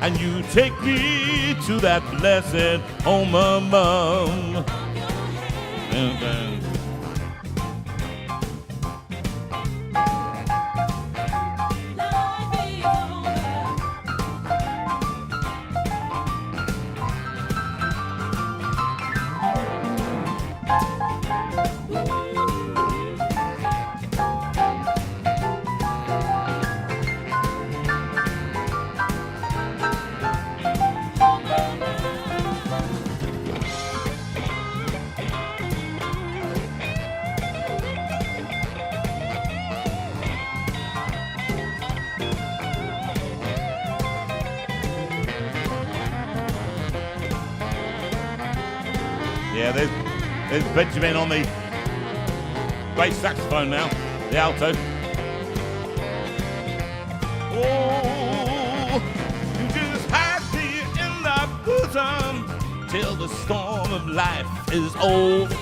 And you take me to that blessed home above. Yeah, there's Benjamin on the bass saxophone now, the alto. Oh, you just hide me in thy bosom till the storm of life is over.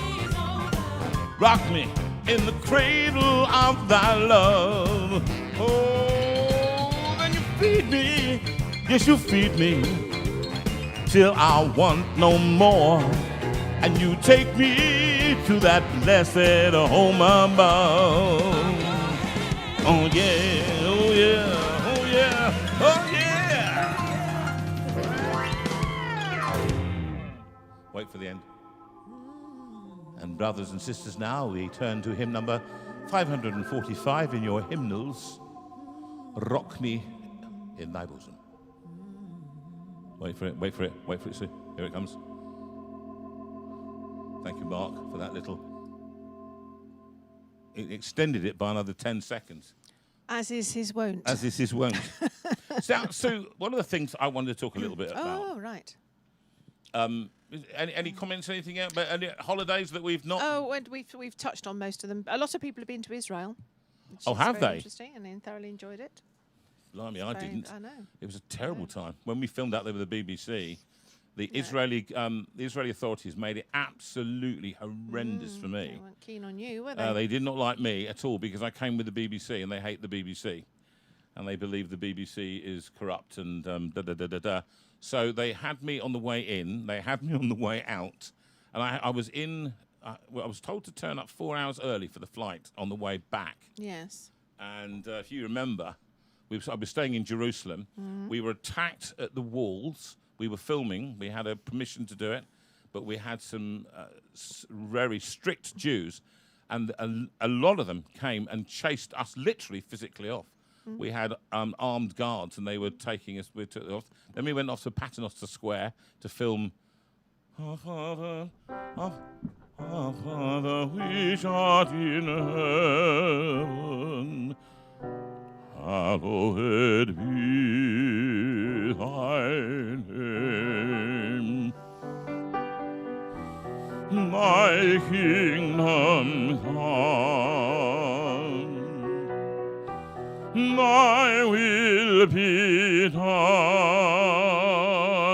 Rock me in the cradle of thy love. Oh, then you feed me, yes, you feed me till I want no more. And you take me to that blessed home above. Oh yeah, oh yeah, oh yeah, oh yeah. Wait for the end. And brothers and sisters, now we turn to hymn number 545 in your hymnals. Rock me in thy bosom. Wait for it, wait for it, wait for it, Sue. Here it comes. Thank you, Mark, for that little. It extended it by another 10 seconds. As is his wont. As is his wont. So, one of the things I wanted to talk a little bit about. Oh, right. Any comments, anything else? But any holidays that we've not. Oh, and we've touched on most of them. A lot of people have been to Israel. Which Oh, is have very they? Interesting, and they thoroughly enjoyed it. Blimey, I didn't. I know. It was a terrible time. When we filmed out there with the BBC, the Israeli authorities made it absolutely horrendous for me. They weren't keen on you, were they? They did not like me at all because I came with the BBC and they hate the BBC. And they believe the BBC is corrupt and da-da-da-da-da. So they had me on the way in, they had me on the way out, and I was in, I was told to turn up 4 hours early for the flight on the way back. Yes. And if you remember, I was staying in Jerusalem. We were attacked at the walls. We were filming. We had a permission to do it, but we had some very strict Jews, and a lot of them came and chased us literally physically off. We had armed guards, and they were taking us. We took off. Then we went off to Paternoster Square to film. Our Father, our Father, which art in heaven, hallowed be thy name. Thy kingdom come. Thy will be done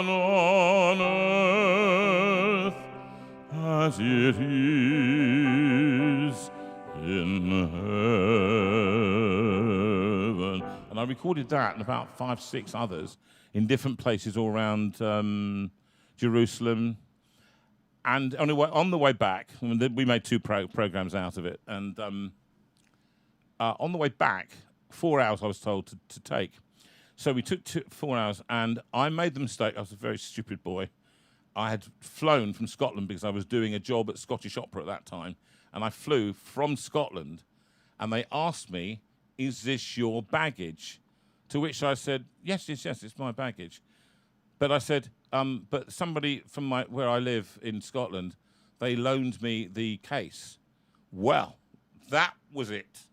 on earth as it is in heaven. And I recorded that and about 5, 6 others in different places all around Jerusalem. And on the way back, we made 2 programs out of it. And on the way back, 4 hours I was told to take. So we took 4 hours, and I made the mistake. I was a very stupid boy. I had flown from Scotland because I was doing a job at Scottish Opera at that time. And I flew from Scotland, and they asked me, is this your baggage? To which I said, yes, it's my baggage. But I said, but somebody from where I live in Scotland, they loaned me the case. Well, that was it.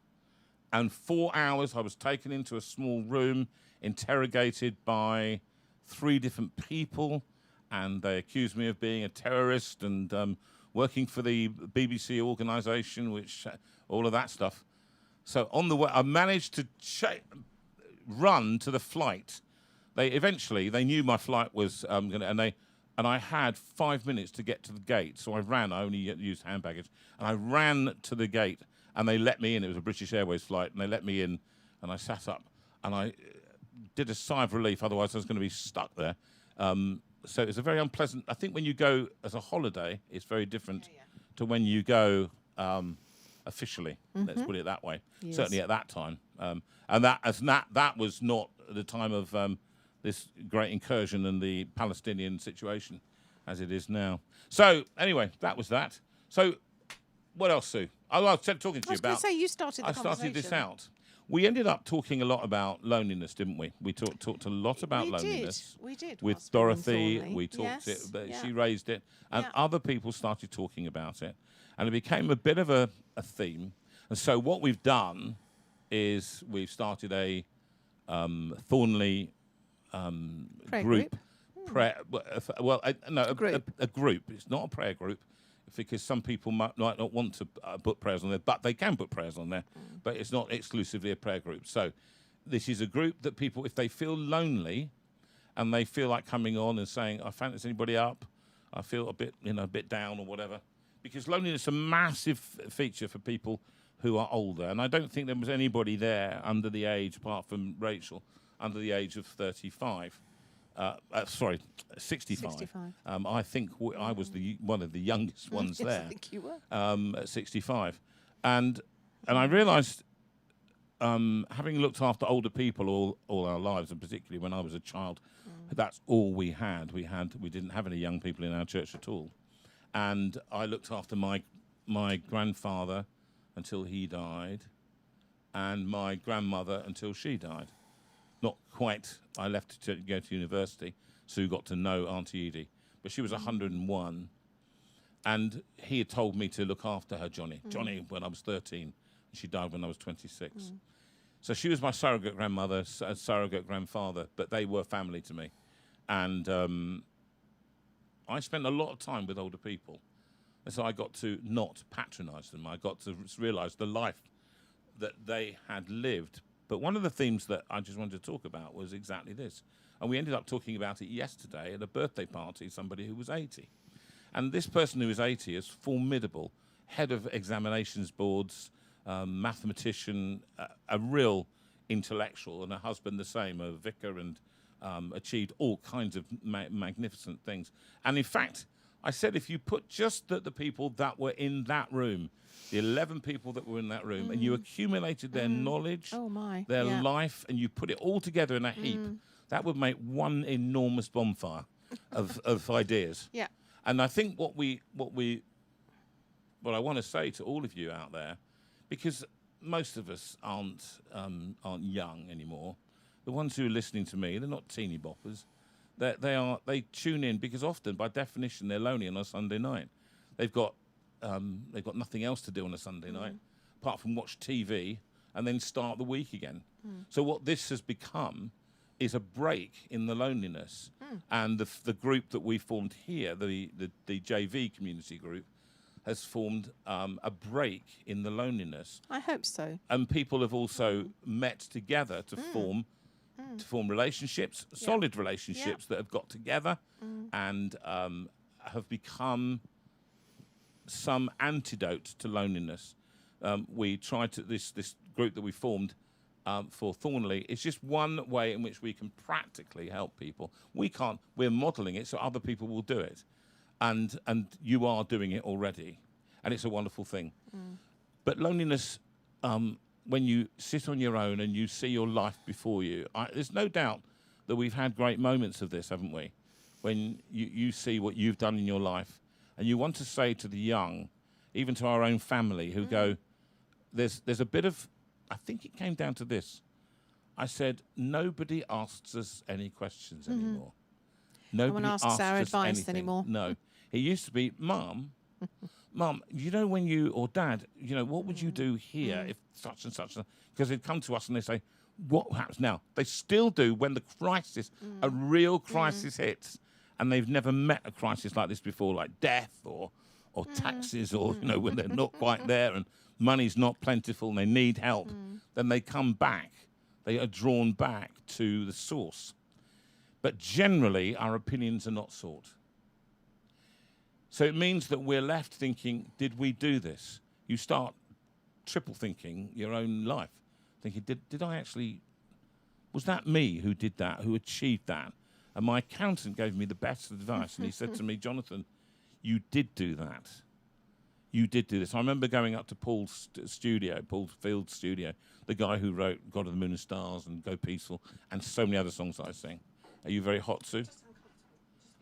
And 4 hours, I was taken into a small room, interrogated by 3 different people, and they accused me of being a terrorist and working for the BBC organisation, which all of that stuff. So on the way, I managed to run to the flight. They knew my flight was and I had 5 minutes to get to the gate. So I ran. I only used hand baggage, and I ran to the gate. And they let me in. It was a British Airways flight, and they let me in, and I sat up, and I did a sigh of relief. Otherwise, I was going to be stuck there. So it was a very unpleasant. I think when you go as a holiday, it's very different to when you go officially. Let's put it that way. Yes. Certainly at that time, and that was not the time of this great incursion and the Palestinian situation as it is now. So anyway, that was that. So what else, Sue? I was talking to you about. I was going to say you started the conversation. I started this out. We ended up talking a lot about loneliness, didn't we? We talked a lot about loneliness. We did. With Dorothy, we talked it. She raised it, and other people started talking about it, and it became a bit of a theme. And so what we've done is we've started a Thornley group. A group. It's not a prayer group, because some people might not want to put prayers on there, but they can put prayers on there. But it's not exclusively a prayer group. So this is a group that people, if they feel lonely and they feel like coming on and saying, I fancy anybody up, I feel a bit down or whatever. Because loneliness is a massive feature for people who are older. And I don't think there was anybody there under the age, apart from Rachel, under the age of 35. 65. I think I was one of the youngest ones there. I think you were. At 65. And I realised, having looked after older people all our lives, and particularly when I was a child, that's all we had. We didn't have any young people in our church at all. And I looked after my grandfather until he died, and my grandmother until she died. Not quite. I left to go to university. Sue got to know Auntie Edie, but she was 101, and he had told me to look after her, Johnny, when I was 13. She died when I was 26. So she was my surrogate grandmother, surrogate grandfather, but they were family to me. And I spent a lot of time with older people, and so I got to not patronise them. I got to realise the life that they had lived But one of the themes that I just wanted to talk about was exactly this. And we ended up talking about it yesterday at a birthday party, somebody who was 80. And this person who is 80 is formidable, head of examinations boards, mathematician, a real intellectual, and a husband the same, a vicar, and achieved all kinds of magnificent things. And in fact, I said if you put just the people that were in that room, the 11 people that were in that room, and you accumulated their knowledge, their life, and you put it all together in a heap, that would make one enormous bonfire of ideas. Yeah. And I think what I want to say to all of you out there, because most of us aren't young anymore. The ones who are listening to me, they're not teeny boppers. They tune in because often, by definition, they're lonely on a Sunday night. They've got nothing else to do on a Sunday night apart from watch TV and then start the week again. So what this has become is a break in the loneliness. And the group that we formed here, the JV community group, has formed a break in the loneliness. I hope so. And people have also met together to form relationships, solid relationships that have got together and have become some antidote to loneliness. We tried to this group that we formed for Thornley. It's just one way in which we can practically help people. We're modelling it so other people will do it, and you are doing it already, and it's a wonderful thing. But loneliness, when you sit on your own and you see your life before you, there's no doubt that we've had great moments of this, haven't we? When you see what you've done in your life, and you want to say to the young, even to our own family, who go, there's a bit of, I think it came down to this. I said, nobody asks us any questions anymore. Nobody one asks our advice anything. anymore. No. It used to be, Mum, you know when you, or Dad, you know, what would you do here if such and such? Because they'd come to us and they say, what happens now? They still do when the crisis, a real crisis hits, and they've never met a crisis like this before, like death or taxes, or, you know, when they're not quite there and money's not plentiful and they need help, then they come back. They are drawn back to the source. But generally, our opinions are not sought. So it means that we're left thinking, did we do this? You start triple thinking your own life, thinking, did I actually, was that me who did that, who achieved that? And my accountant gave me the best advice, and he said to me, Jonathan, you did do that. You did do this. I remember going up to Paul's studio, Paul Field's studio, the guy who wrote God of the Moon and Stars and Go Peaceful, and so many other songs that I sing. Are you very hot, Sue?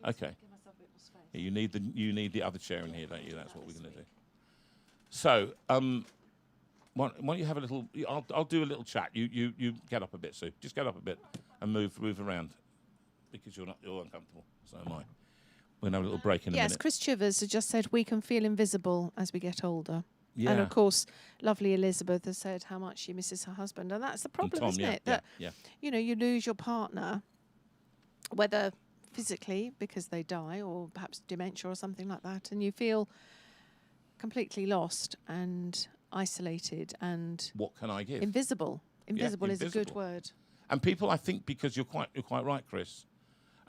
Okay. Yeah, you need the other chair in here, don't you? That's what we're going to do. So, why don't you have a little? I'll do a little chat. You get up a bit, Sue. Just get up a bit and move around, because you're uncomfortable. So am I. We're gonna have a little break in a minute. Yes, Chris Chivers has just said we can feel invisible as we get older. Yeah. And of course, lovely Elizabeth has said how much she misses her husband, and that's the problem, Tom, isn't it? That you know, you lose your partner, whether physically because they die or perhaps dementia or something like that, and you feel completely lost and isolated and what can I give? Invisible. Invisible is a good invisible. word. And people, I think, because you're quite right, Chris,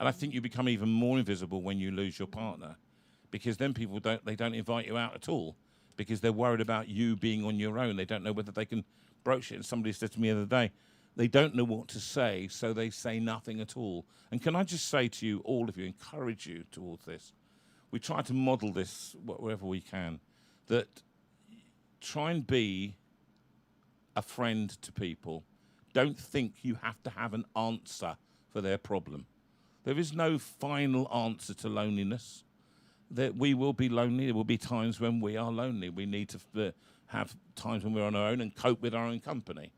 and I think you become even more invisible when you lose your partner, because then people don't invite you out at all, because they're worried about you being on your own. They don't know whether they can broach it. And somebody said to me the other day, they don't know what to say, so they say nothing at all. And can I just say to you, all of you, encourage you towards this. We try to model this wherever we can, that try and be a friend to people. Don't think you have to have an answer for their problem. There is no final answer to loneliness. That we will be lonely. There will be times when we are lonely. We need to have times when we're on our own and cope with our own company.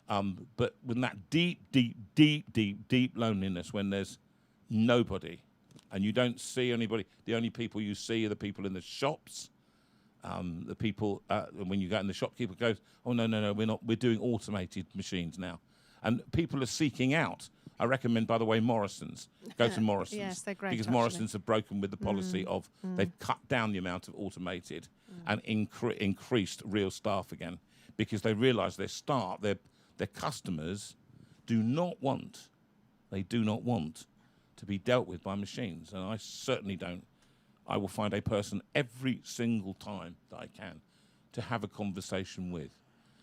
But when that deep loneliness, when there's nobody and you don't see anybody, the only people you see are the people in the shops. The people, when you go in, the shopkeeper goes, oh, no, we're doing automated machines now. And people are seeking out. I recommend, by the way, Morrison's. Go to Morrison's. Yes, they're great. Because Morrison's have broken with the policy of they've cut down the amount of automated and increased real staff again, because they realise their their customers do not want to be dealt with by machines. And I certainly don't. I will find a person every single time that I can to have a conversation with.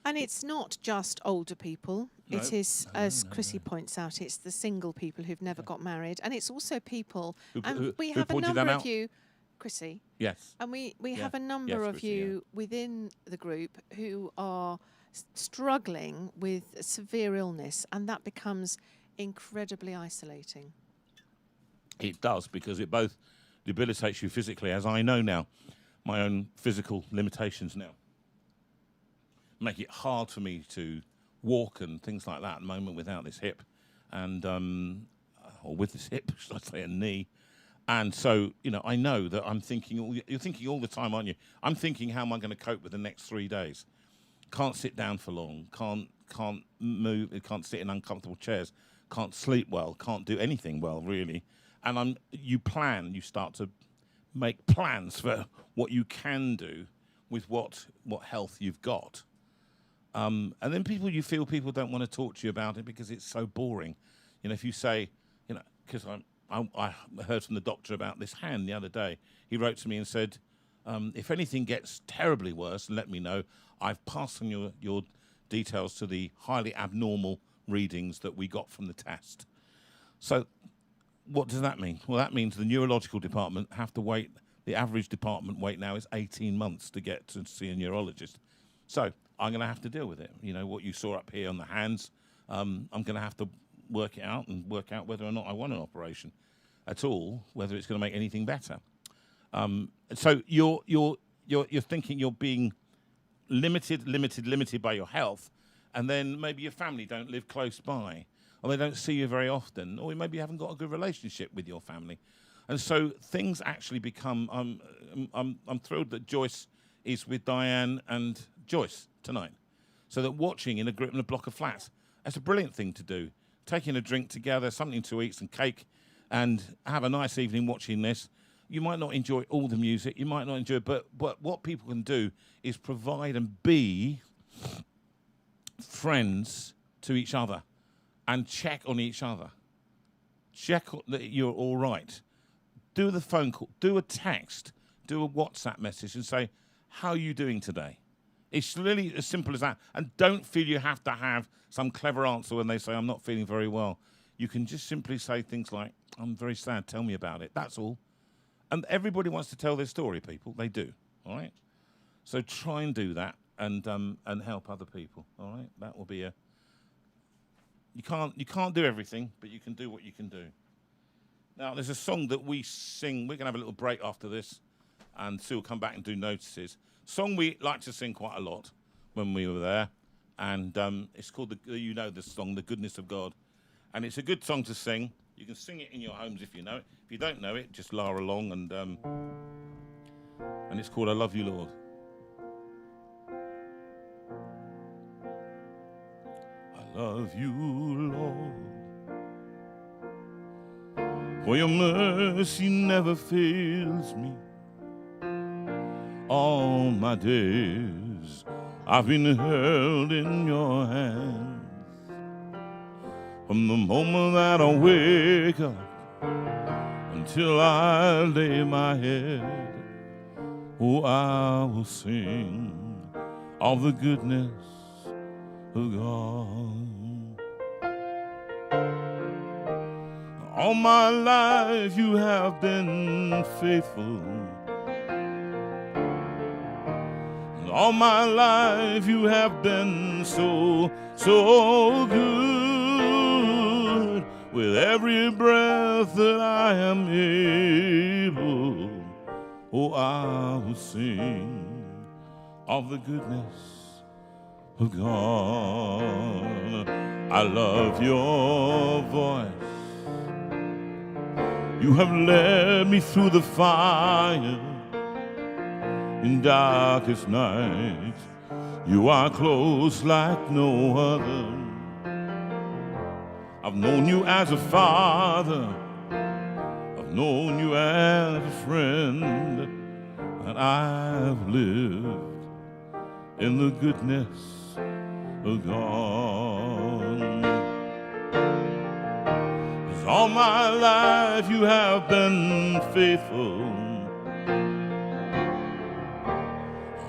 And it's not just older people. No. It is, as Chrissy points out, it's the single people who've never got married. And it's also people, and we have a pointed number that of out? you, Chrissy, Yes. and we Yeah. have a number Yes, of Chrissy, you within the group who are struggling with severe illness, and that becomes incredibly isolating. It does, because it both debilitates you physically, as I know now, my own physical limitations now make it hard for me to walk and things like that at the moment without this hip, and or with this hip, should I say, a knee. And so, I know that I'm thinking, you're thinking all the time, aren't you? I'm thinking, how am I going to cope with the next 3 days? Can't sit down for long, can't move, can't sit in uncomfortable chairs, can't sleep well, can't do anything well, really. And you start to make plans for what you can do with what health you've got. And then people don't want to talk to you about it because it's so boring. If you say, because I heard from the doctor about this hand the other day. He wrote to me and said, if anything gets terribly worse, let me know. I've passed on your details to the highly abnormal readings that we got from the test. So what does that mean? Well, that means the neurological department have to wait. The average department wait now is 18 months to get to see a neurologist. So I'm going to have to deal with it. What you saw up here on the hands, I'm going to have to work it out and work out whether or not I want an operation at all, whether it's going to make anything better. So you're thinking you're being limited by your health, and then maybe your family don't live close by, or they don't see you very often, or maybe you haven't got a good relationship with your family. And so things actually become, I'm thrilled that Joyce is with Diane and Joyce tonight, so that watching in a block of flats, that's a brilliant thing to do. Taking a drink together, something to eat, some cake, and have a nice evening watching this. You might not enjoy all the music, you might not enjoy it, but what people can do is provide and be friends to each other and check on each other. Check that you're all right. Do the phone call, do a text, do a WhatsApp message and say, how are you doing today? It's really as simple as that. And don't feel you have to have some clever answer when they say, I'm not feeling very well. You can just simply say things like, I'm very sad, tell me about it. That's all. And everybody wants to tell their story, people. They do, all right? So try and do that and help other people, all right? That will be you can't do everything, but you can do what you can do. Now, there's a song that we sing. We're going to have a little break after this, and Sue will come back and do notices. Song we like to sing quite a lot when we were there, and it's called, the song, The Goodness of God. And it's a good song to sing. You can sing it in your homes if you know it. If you don't know it, just la along, and it's called I Love You, Lord. I love you, Lord, for your mercy never fails me. All my days I've been held in your hands. From the moment that I wake up until I lay my head, oh, I will sing of the goodness of God. All my life you have been faithful. All my life you have been so, so good. With every breath that I am able, oh, I will sing of the goodness of God. I love your voice. You have led me through the fire in darkest night. You are close like no other. I've known you as a father, I've known you as a friend, and I've lived in the goodness gone. 'Cause all my life you have been faithful.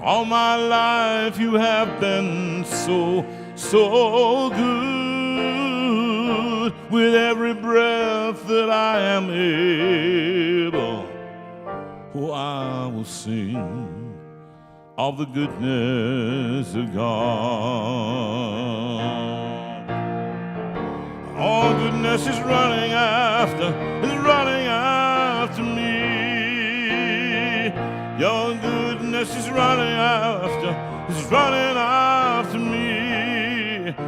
All my life you have been so, so good. With every breath that I am able, oh, I will sing of the goodness of God. All goodness is running after me. Your goodness is running after me.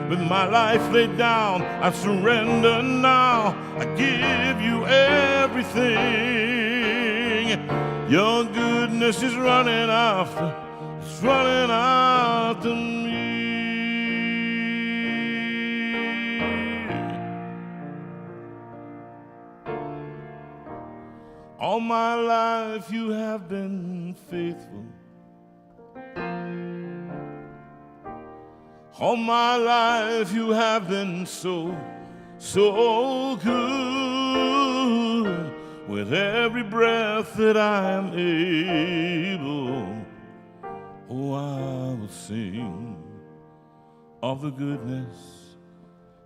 With my life laid down, I surrender now. I give you everything. Your goodness is running after me. All my life you have been faithful. All my life you have been so, so good. With every breath that I am able, oh, I will sing of the goodness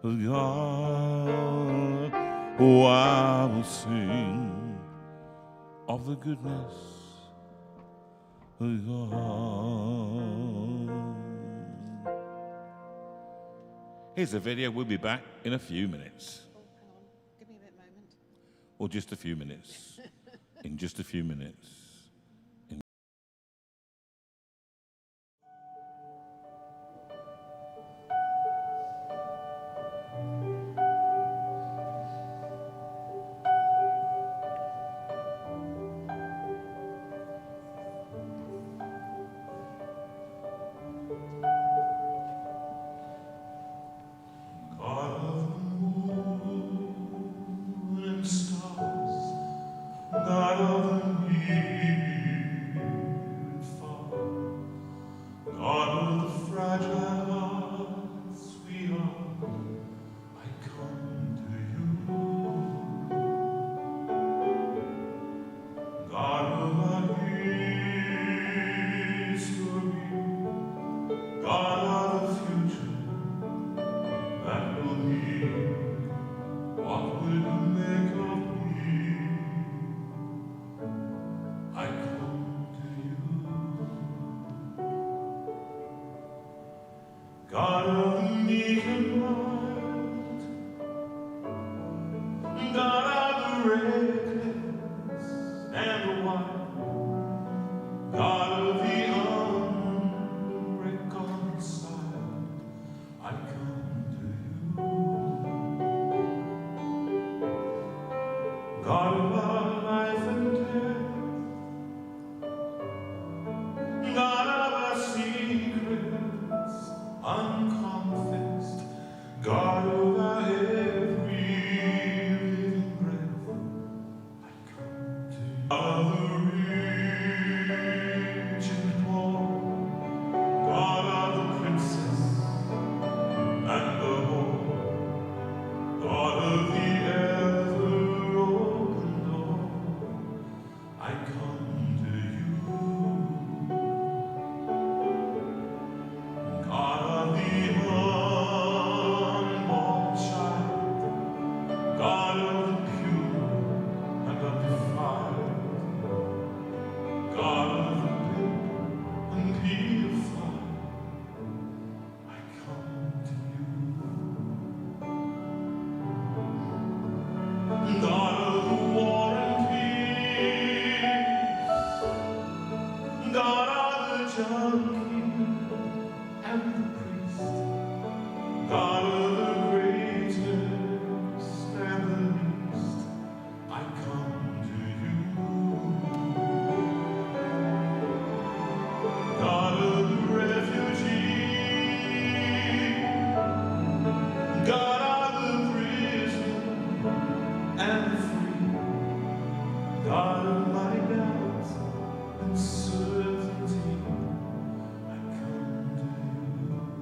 of God. Oh, I will sing of the goodness of God. Here's a video. We'll be back in a few minutes. Oh, hang on. Give me a bit moment. Or just a few minutes. In just a few minutes. God of the meek and mild, God of the reckless and the wild, God of the unreconciled, I come to you. God of our life and death, God of our secrets unconfessed, God of our every living breath, I come to you. God of the rich and poor, God of the princess and the whore, God of the ever open door, I come to you. God of the unborn child, God of the pure and undefiled, God of the pimp and pedophile, I come to you. God of the war and peace, God of the junkie and the priest, God of the greatest and the least, I come to you. God of the refugee, God of the prisoner and the free, God of my doubts and certainty, I come to you.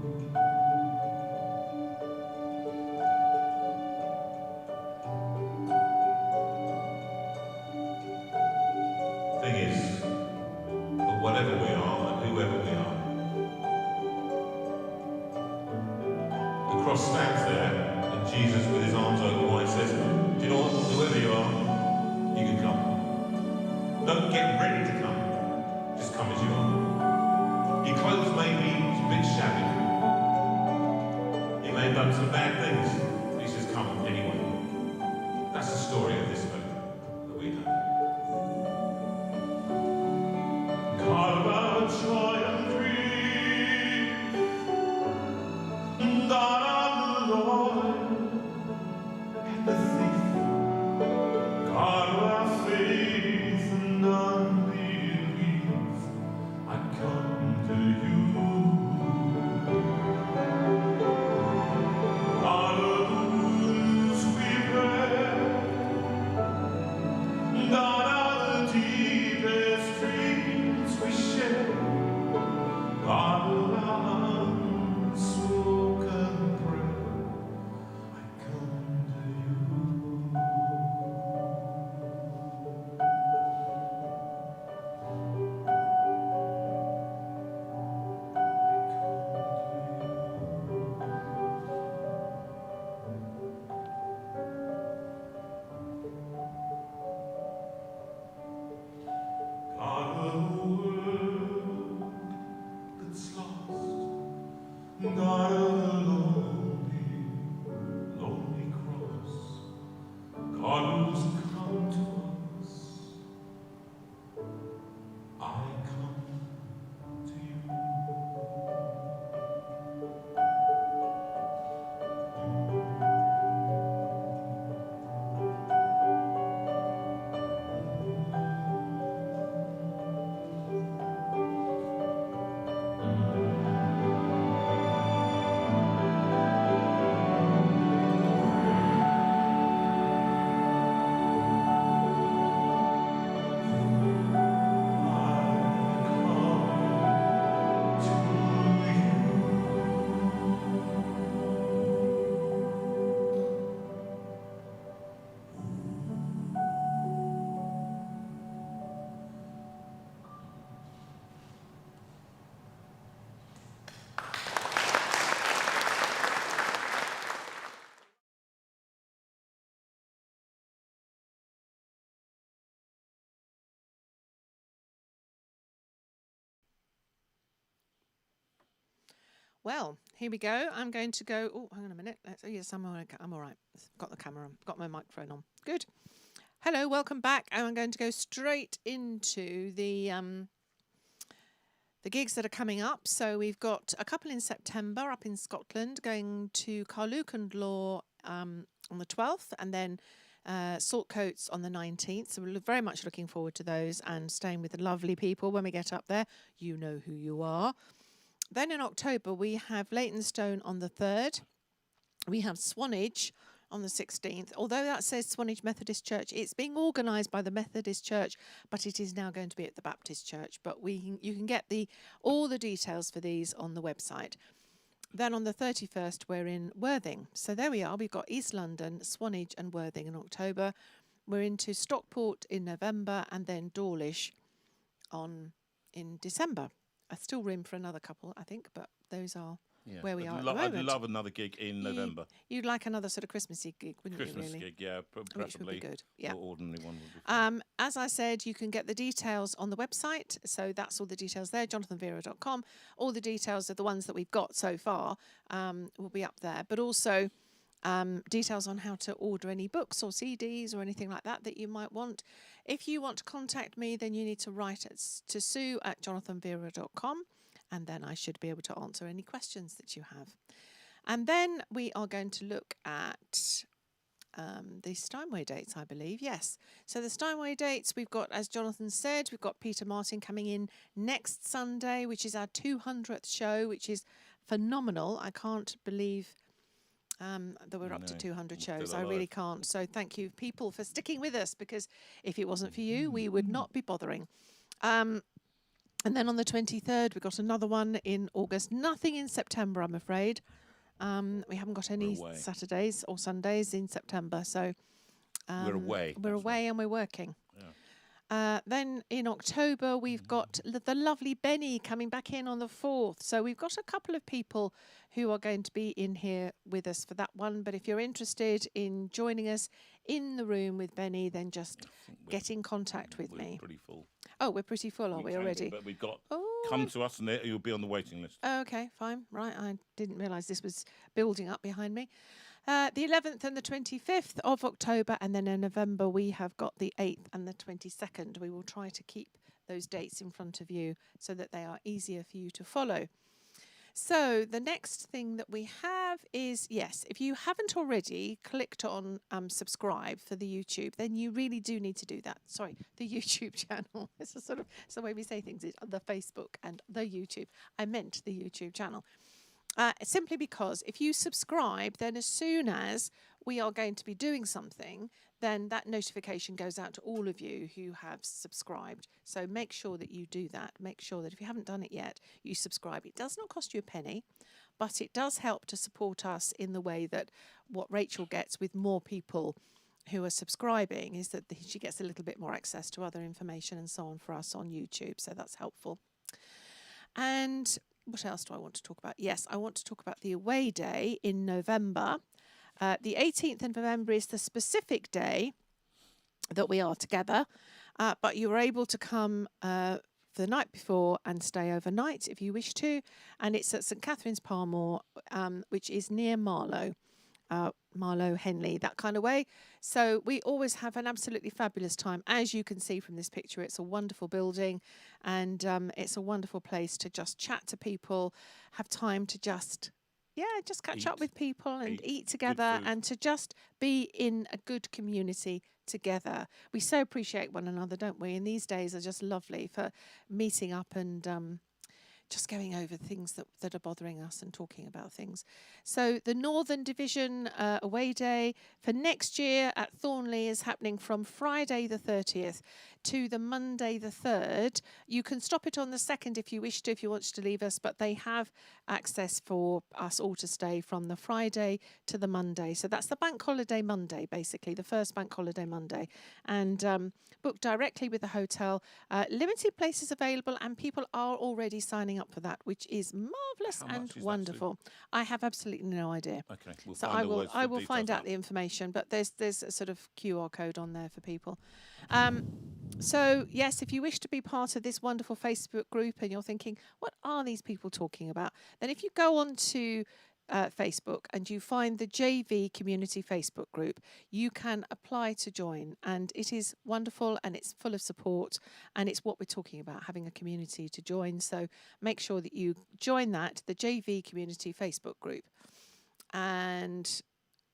whatever we are and whoever we are. The cross stands there, and Jesus, with his arms open wide, says, "Do you know what? Whoever you are, you can come. Don't get ready to come. Just come as you are. Your clothes may be a bit shabby. You may have done some bad things. He says, come anyway." That's the story of this hope that we have. Carve out joy and grief, God of the Lord and the thief, God of our faith and unbelief, I come to you. God of the wounds we bear, God of the deepest dreams we share, God of our unspoken prayer, I come to you. God of the world that's lost, God of the lonely, lonely cross, God who's come to us, I come to you. Well, here we go. I'm going to go. Oh, hang on a minute. Yes, I'm all right. Got the camera on. Got my microphone on. Good. Hello, welcome back. And I'm going to go straight into the gigs that are coming up. So we've got a couple in September up in Scotland, going to Carluke and Law on the 12th, and then Saltcoats on the 19th. So we're very much looking forward to those and staying with the lovely people when we get up there. You know who you are. Then in October, we have Leytonstone on the 3rd. We have Swanage on the 16th. Although that says Swanage Methodist Church, it's being organised by the Methodist Church, but it is now going to be at the Baptist Church. But you can get all the details for these on the website. Then on the 31st, we're in Worthing. So there we are. We've got East London, Swanage and Worthing in October. We're into Stockport in November, and then Dawlish in December. Still room for another couple, I think, but those are where we are at the moment. I'd love another gig in November. You'd like another sort of Christmassy gig, wouldn't you, really? Christmas gig, yeah, preferably. Which would be good, yeah. The ordinary one would be fine. As I said, you can get the details on the website, so that's all the details there, jonathanveira.com. All the details of the ones that we've got so far will be up there, but also details on how to order any books or CDs or anything like that you might want. If you want to contact me, then you need to write it to sue@jonathanveira.com, and then I should be able to answer any questions that you have. And then we are going to look at the Steinway dates, I believe. Yes. So the Steinway dates, we've got, as Jonathan said, we've got Peter Martin coming in next Sunday, which is our 200th show, which is phenomenal. I can't believe that we're up to 200 shows. I really can't. So thank you, people, for sticking with us, because if it wasn't for you, we would not be bothering. And then on the 23rd, we've got another one in August. Nothing in September, I'm afraid. We haven't got any Saturdays or Sundays in September. So we're away. We're away and we're working. Then in October, we've got the lovely Benny coming back in on the 4th. So we've got a couple of people who are going to be in here with us for that one. But if you're interested in joining us in the room with Benny, then just get in contact with me. Pretty full. Oh, we're pretty full, are we already? But we've got come to us and you'll be on the waiting list. Okay, fine. Right, I didn't realise this was building up behind me. The 11th and the 25th of October, and then in November we have got the 8th and the 22nd. We will try to keep those dates in front of you so that they are easier for you to follow. So the next thing that we have is, yes, if you haven't already clicked on subscribe for the YouTube, then you really do need to do that. Sorry, the YouTube channel. It's the way we say things, is the Facebook and the YouTube. I meant the YouTube channel. Simply because if you subscribe, then as soon as we are going to be doing something, then that notification goes out to all of you who have subscribed. So make sure that you do that. Make sure that if you haven't done it yet, you subscribe. It does not cost you a penny, but it does help to support us in the way that what Rachel gets with more people who are subscribing is that she gets a little bit more access to other information and so on for us on YouTube. So that's helpful. And what else do I want to talk about? Yes, I want to talk about the away day in November. The 18th of November is the specific day that we are together, but you're able to come for the night before and stay overnight if you wish to. And it's at St Catherine's Parmore, which is near Marlow. Marlow, Henley, that kind of way. So we always have an absolutely fabulous time. As you can see from this picture, it's a wonderful building and it's a wonderful place to just chat to people, have time to just catch up with people and eat together and to just be in a good community together. We so appreciate one another, don't we? And these days are just lovely for meeting up and just going over things that are bothering us and talking about things. So the Northern Division away day for next year at Thornley is happening from Friday the 30th to the Monday the 3rd. You can stop it on the 2nd if you wish to, if you want to leave us, but they have access for us all to stay from the Friday to the Monday. So that's the bank holiday Monday, basically, the first bank holiday Monday. And book directly with the hotel. Limited places available and people are already signing up for that, which is marvellous and wonderful. I have absolutely no idea. Okay, we'll so find I will find out the information, but there's a sort of QR code on there for people. So yes, if you wish to be part of this wonderful Facebook group and you're thinking, what are these people talking about? Then if you go on to Facebook and you find the JV Community Facebook group, you can apply to join, and it is wonderful and it's full of support and it's what we're talking about, having a community to join. So make sure that you join that, the JV Community Facebook group. And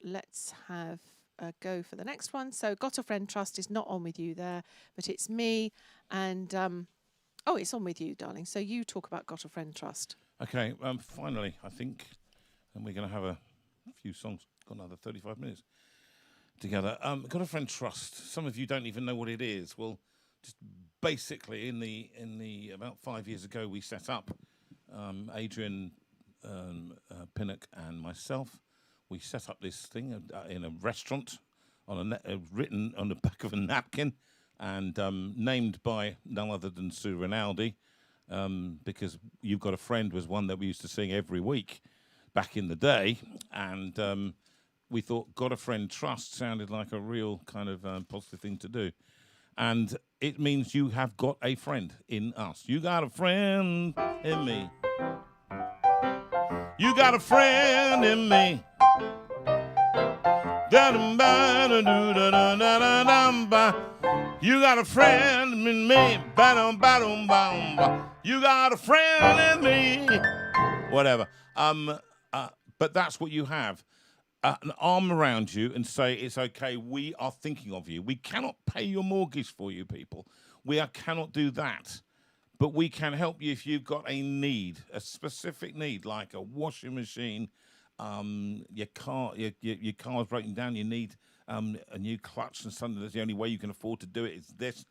let's have a go for the next one. So Got a Friend Trust is not on with you there, but it's me and it's on with you, darling. So you talk about Got a Friend Trust. Okay, finally, I think, and we're going to have a few songs. Got another 35 minutes together. Got a Friend Trust. Some of you don't even know what it is. Well, just basically, in the about 5 years ago, we set up Adrian Pinnock and myself. We set up this thing in a restaurant, written on the back of a napkin, and named by none other than Sue Rinaldi, because You've Got a Friend was one that we used to sing every week back in the day, and we thought Got a Friend Trust sounded like a real kind of positive thing to do. And it means you have got a friend in us. You got a friend in me. You got a friend in me. You got a friend in me. You got a friend in me. Whatever. But that's what you have. An arm around you and say, it's okay, we are thinking of you. We cannot pay your mortgage for you, people. Cannot do that. But we can help you if you've got a need, a specific need, like a washing machine, your car's breaking down, you need a new clutch and something. That's the only way you can afford to do it is this.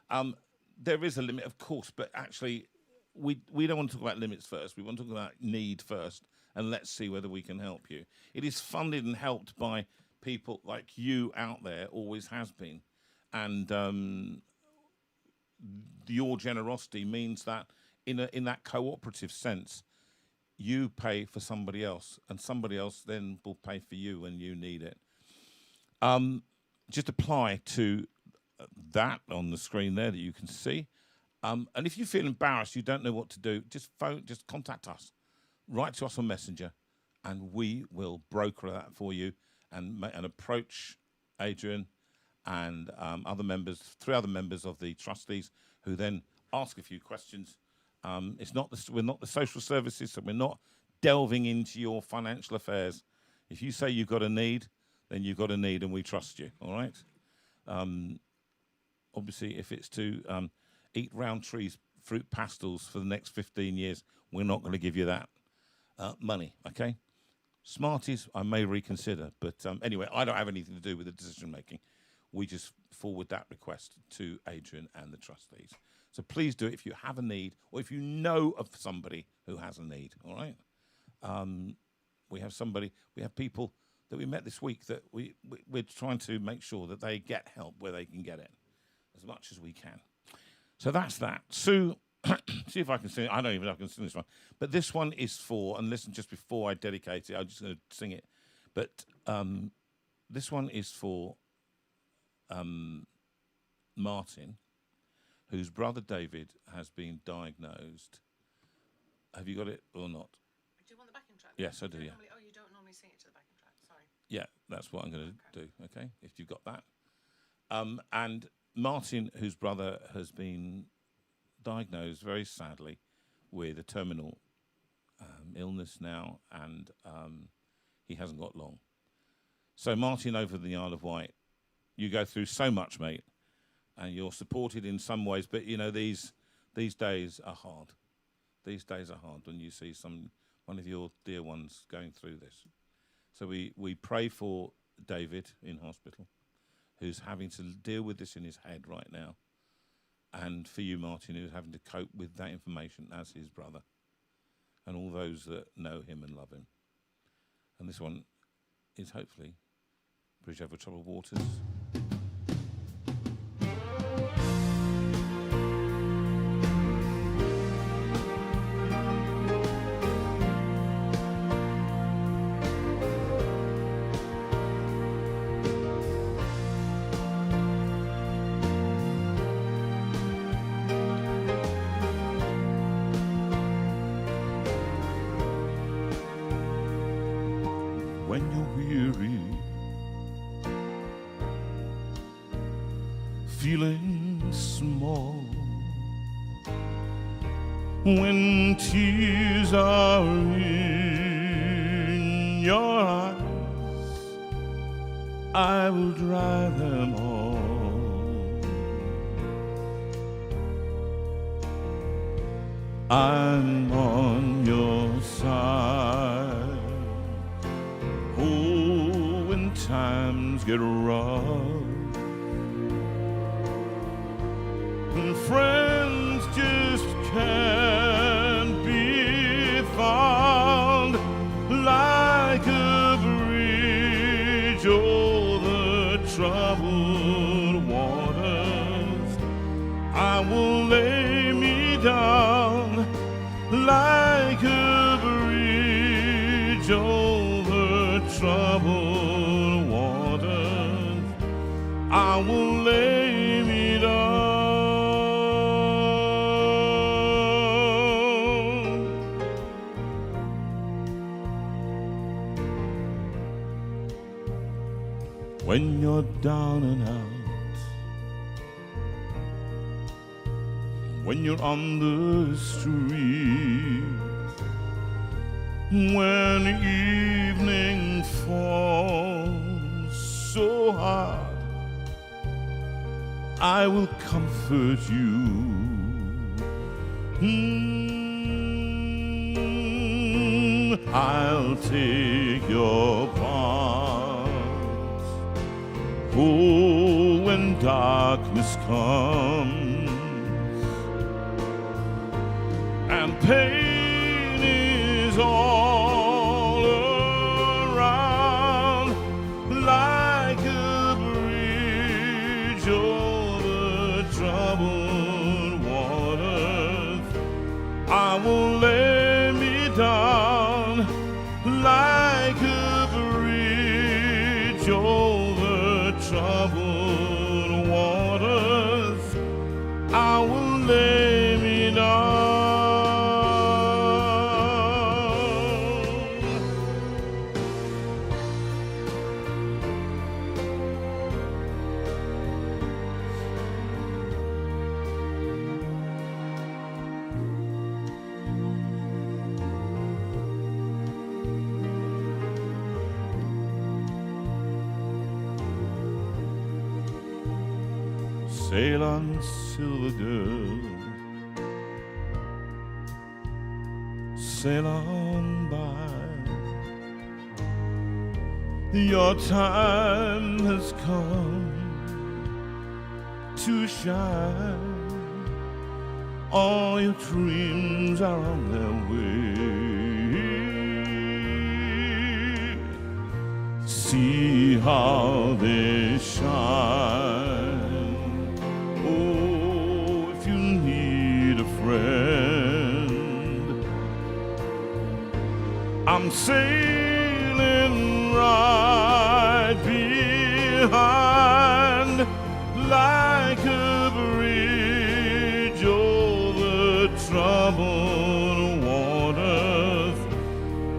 There is a limit, of course, but actually we don't want to talk about limits first. We want to talk about need first, and let's see whether we can help you. It is funded and helped by people like you out there, always has been. And your generosity means that in that cooperative sense, you pay for somebody else, and somebody else then will pay for you when you need it. Just apply to that on the screen there that you can see. And if you feel embarrassed, you don't know what to do, just contact us. Write to us on Messenger, and we will broker that for you and approach Adrian and three other members of the trustees, who then ask a few questions. We're not the social services, so we're not delving into your financial affairs. If you say you've got a need, then you've got a need, and we trust you. All right. Obviously, if it's to eat round trees, fruit pastels for the next 15 years, we're not going to give you that money. Okay. Smarties, I may reconsider, but anyway, I don't have anything to do with the decision making. We just forward that request to Adrian and the trustees. So please do it if you have a need, or if you know of somebody who has a need. All right. We have people that we met this week that we're trying to make sure that they get help where they can get it as much as we can. So that's that. Sue, see if I can sing it. I don't even know if I can sing this one. But this one is for, and listen, just before I dedicate it, I'm just going to sing it. But this one is for Martin, whose brother David has been diagnosed. Have you got it or not? Do you want the backing track? Yes, I do, yeah. You don't normally sing it to the backing track, sorry. Yeah, that's what I'm going to do, okay, if you've got that. And Martin, whose brother has been diagnosed very sadly with a terminal illness now, and he hasn't got long. So Martin, over in the Isle of Wight, you go through so much, mate, and you're supported in some ways, but you know these days are hard. These days are hard when you see one of your dear ones going through this. So we pray for David in hospital, who's having to deal with this in his head right now, and for you, Martin, who's having to cope with that information as his brother, and all those that know him and love him. And this one is hopefully Bridge Over Troubled Waters. When you're weary, feeling small, when tears are in your eyes, I will dry them all. I'm on your side. Oh, when times get rough, and friends just can't be found, like a bridge over troubled waters, I will lay me down, like a bridge over troubled waters, I will lay me down. When you're down and out, when you're on the street, when evening falls so hard, I will comfort you. I'll take your part. Oh, when darkness comes and pain is all around, like a bridge over troubled will lay me down like a bridge over troubled waters. I will lay me down. Sail on, silver girl, sail on by. Your time has come to shine. All your dreams are on their way. See how they shine. I'm sailing right behind like a bridge over troubled waters.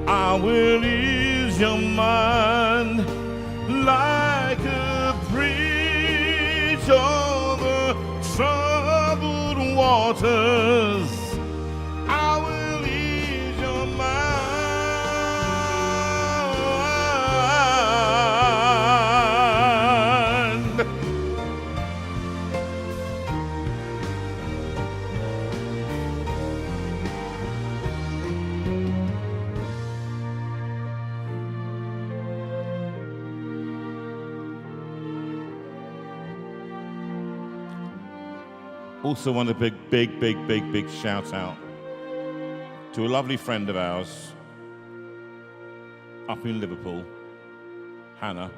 I will ease your mind like a bridge over troubled waters. I will ease your mind. Also want a big shout out to a lovely friend of ours up in Liverpool, Hannah.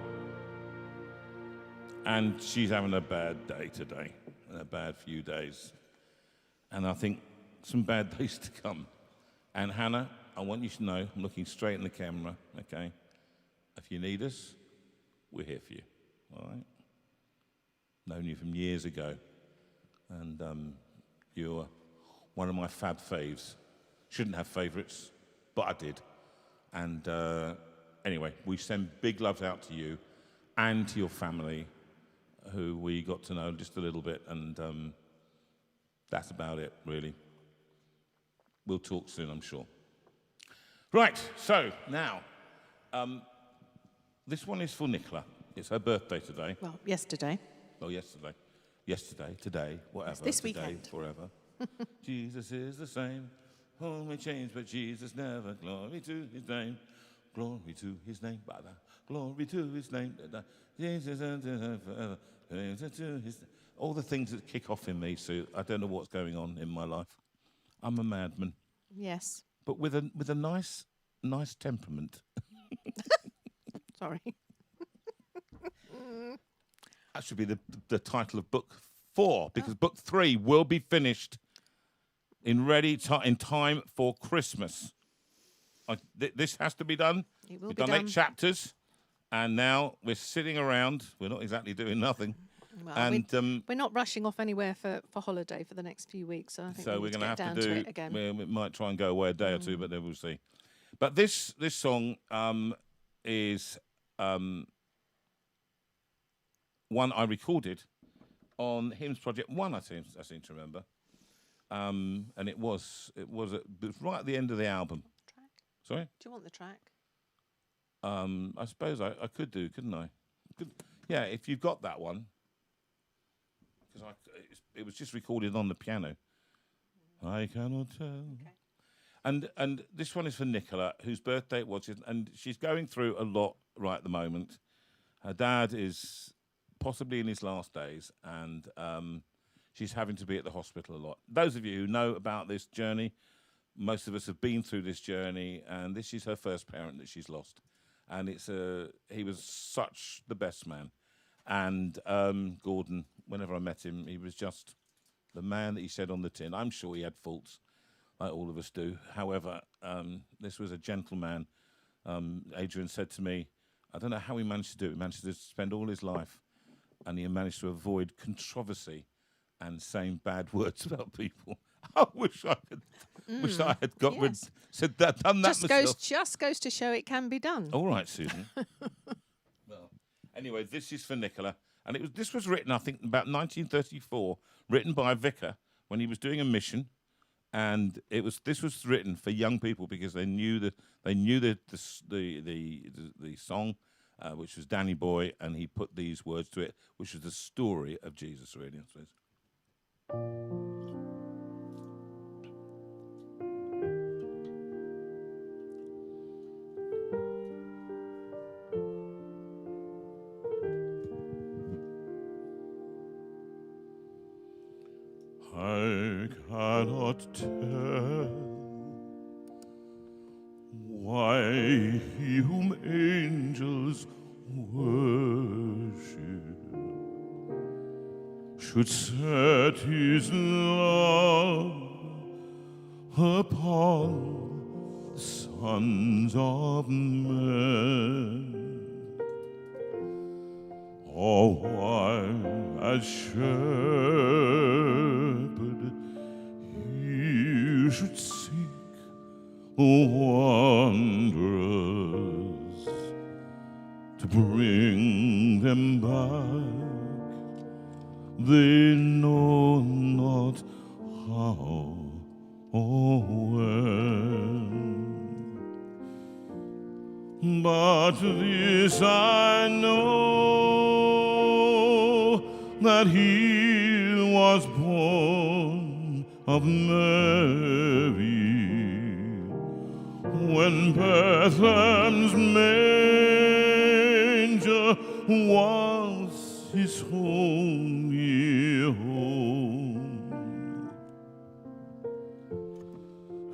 And she's having a bad day today, and a bad few days. And I think some bad days to come. And Hannah, I want you to know, I'm looking straight in the camera, okay? If you need us, we're here for you, all right? Known you from years ago. And you're one of my fab faves. Shouldn't have favourites, but I did. And anyway, we send big love out to you and to your family, who we got to know just a little bit, and that's about it, really. We'll talk soon, I'm sure. Right, so now, this one is for Nicola. It's her birthday today. Well, yesterday. Oh, yesterday. Yesterday, today, whatever. It's this today, weekend. Forever. Jesus is the same. All may change, but Jesus never. Glory to his name. Glory to his name. Glory to his name. Jesus forever. All the things that kick off in me, Sue. I don't know what's going on in my life. I'm a madman. Yes. But with a nice temperament. Sorry. That should be the title of book 4, because book 3 will be finished in time for Christmas. This has to be done. It will We've be done done. 8 chapters, and now we're sitting around. We're not exactly doing nothing. Well, And we're not rushing off anywhere for holiday for the next few weeks, so I think so we we're need going to to get have down to do. to it again. We might try and go away a day or two, but then we'll see. But this song is one I recorded on Hymns Project 1, I seem to remember. And it was right at the end of the album. Track? Sorry? Do you want the track? I suppose I could do, couldn't I? Yeah, if you've got that one. Because it was just recorded on the piano. I cannot tell. Okay. And this one is for Nicola, whose birthday it was, and she's going through a lot right at the moment. Her dad is possibly in his last days, and she's having to be at the hospital a lot. Those of you who know about this journey, most of us have been through this journey, and this is her first parent that she's lost. And he was such the best man. And Gordon, whenever I met him, he was just the man that he said on the tin. I'm sure he had faults, like all of us do. However, this was a gentleman. Adrian said to me, I don't know how he managed to do it. He managed to spend all his life, and he managed to avoid controversy and saying bad words about people. I wish I had got rid, said that, done that myself. Just goes to show it can be done. All right, Susan. Well, anyway, this is for Nicola, and this was written, I think, about 1934, written by a vicar when he was doing a mission, and this was written for young people because they knew the song, which was Danny Boy, and he put these words to it, which was the story of Jesus. Really, I suppose. I cannot tell why he whom angels worship should set his love upon the sons of men, or why as shepherd he should seek wanderers to bring them back. They know not how or when, but this I know, that he was born of Mary when Bethlehem's manger was his homely home,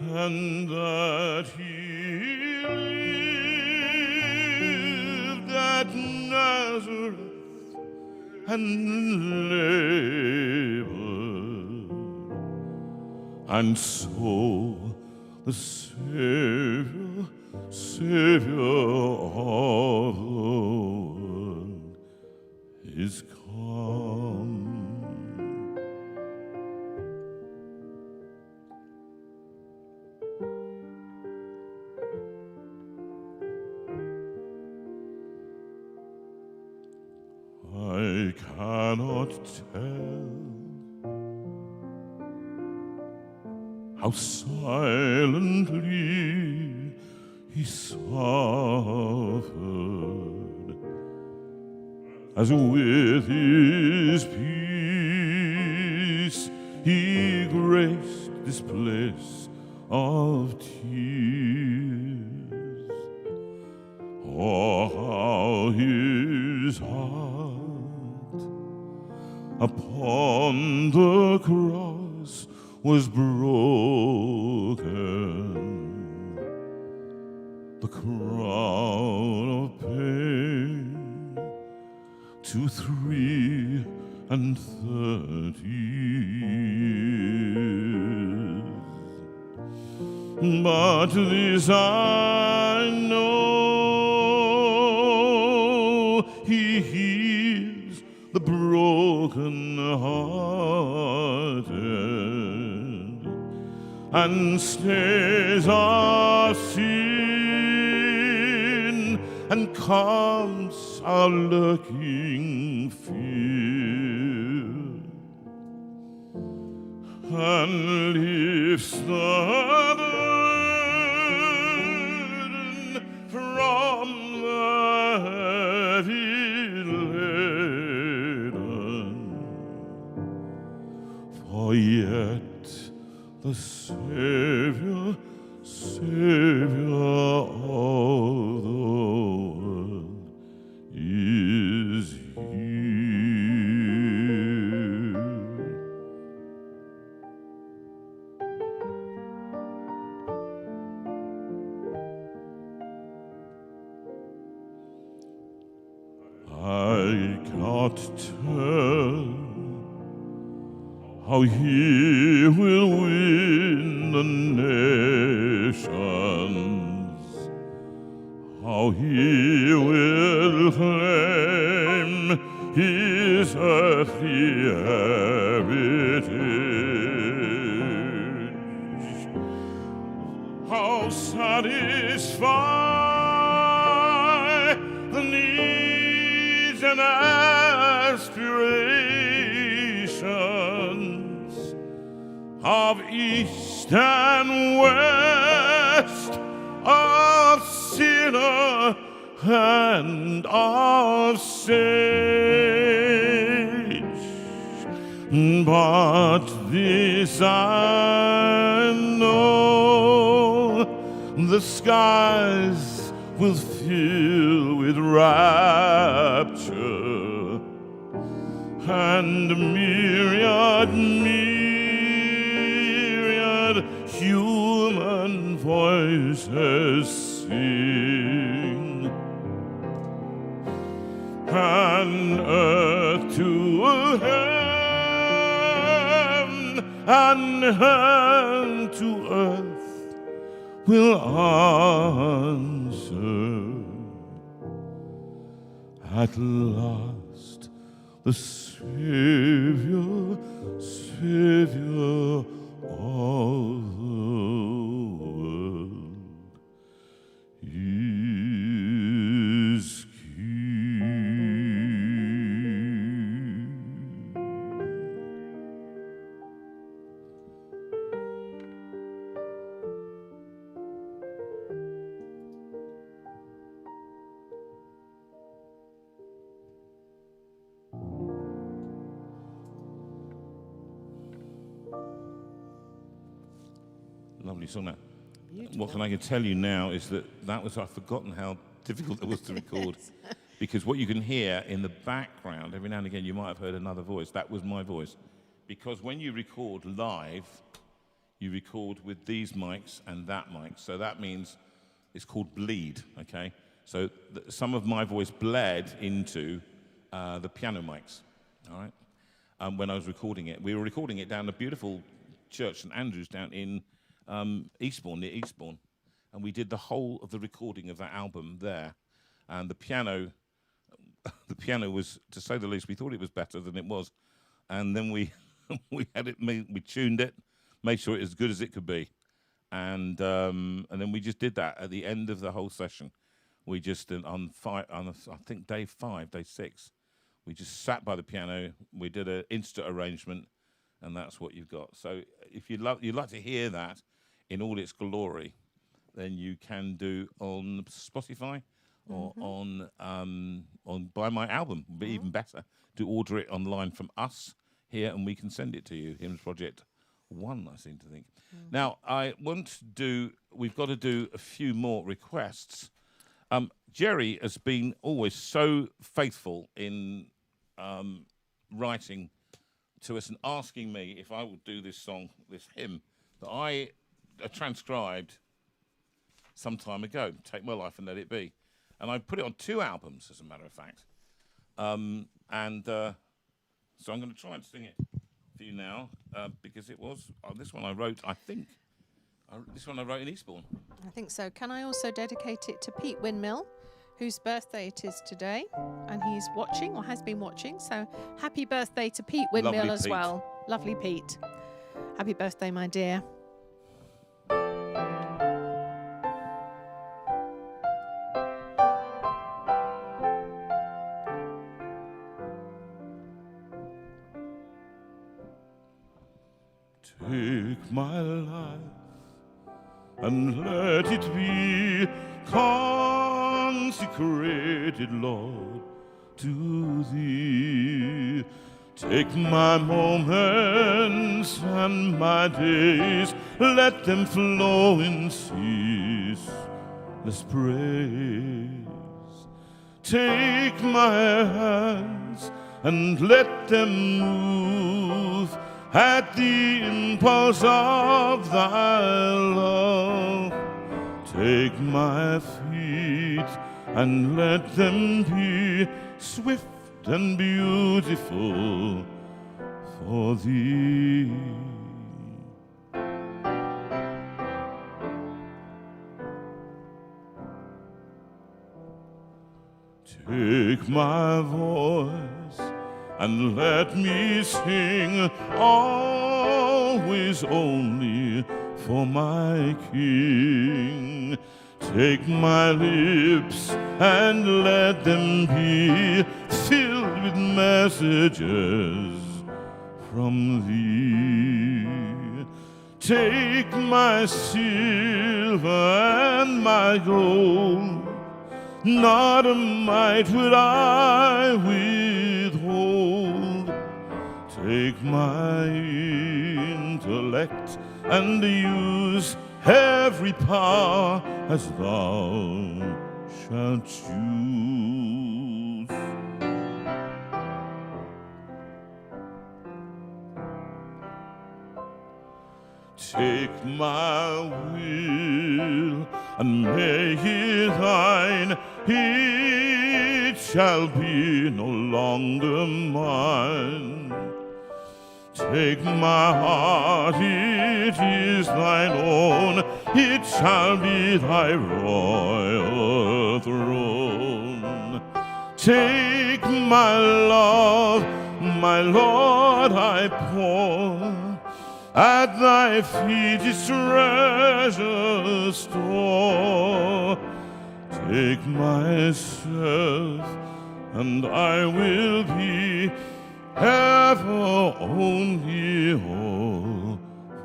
and that he lived at Nazareth and labored, and so the Savior of the world is come. I cannot tell how silently he suffered, as with his peace he graced this place of tears. Oh, how his heart upon the cross was broken, the crown of pain to 33 years. But this I know, he heals the broken-hearted and stays our sin and calms our lurking fear, and lifts the burden from the heavy laden. For yet the Savior of the world is here. I cannot tell how he will win the how he will claim his earthly heritage, how satisfy the needs and aspirations of East and West, of sinner and of sage. But this I know, the skies will fill with rapture, and myriad human voices sing, and earth to heaven and heaven to earth will answer. At last the Savior, Savior of the world is King. Lovely song that. Beautiful. What I can tell you now is that was, I've forgotten how difficult it was to record. Because what you can hear in the background, every now and again you might have heard another voice. That was my voice. Because when you record live, you record with these mics and that mic. So that means it's called bleed, okay? So some of my voice bled into the piano mics, all right? When I was recording it. We were recording it down a beautiful church, St. Andrews, down in Eastbourne, near Eastbourne. And we did the whole of the recording of that album there. And the piano was, to say the least, we thought it was better than it was. And then we had it, we tuned it, made sure it was as good as it could be. And then we just did that at the end of the whole session. We just, I think day 6, we just sat by the piano, we did an instant arrangement, and that's what you've got. So if you'd like to hear that in all its glory, then you can do on Spotify or on buy my album. Would be even better to order it online from us here, and we can send it to you. Hymns Project 1, I seem to think. Now we've got to do a few more requests. Jerry has been always so faithful in writing to us and asking me if I would do this song, this hymn, that I transcribed some time ago, Take My Life and Let It Be. And I put it on 2 albums, as a matter of fact. So I'm going to try and sing it for you now, because it was, this one I wrote, this one I wrote in Eastbourne. I think so. Can I also dedicate it to Pete Windmill, whose birthday it is today, and he's watching, or has been watching, so happy birthday to Pete Windmill. Lovely as Pete. well. Lovely Pete. Happy birthday, my dear. Take my life and let it be consecrated, Lord, to Thee. Take my moments and my days, let them flow in ceaseless praise. Take my hands and let them move at the impulse of Thy love. Take my feet and let them be swift and beautiful for Thee. Take my voice and let me sing, always only for my King. Take my lips and let them be filled with messages from thee. Take my silver and my gold, not a mite would I withhold. Take my intellect and use every power as thou shalt choose. Take my will and make it thine. It shall be no longer mine. Take my heart, it is thine own. It shall be thy royal throne. Take my love, my Lord, I pour at thy feet its treasure store. Take myself, and I will be ever only all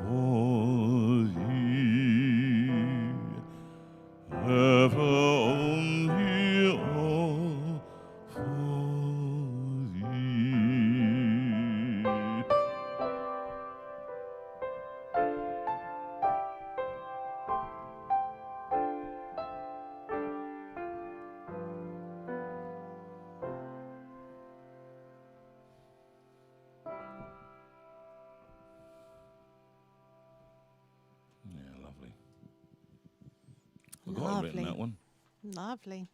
for thee. Ever only all for thee. I've written that one. Lovely.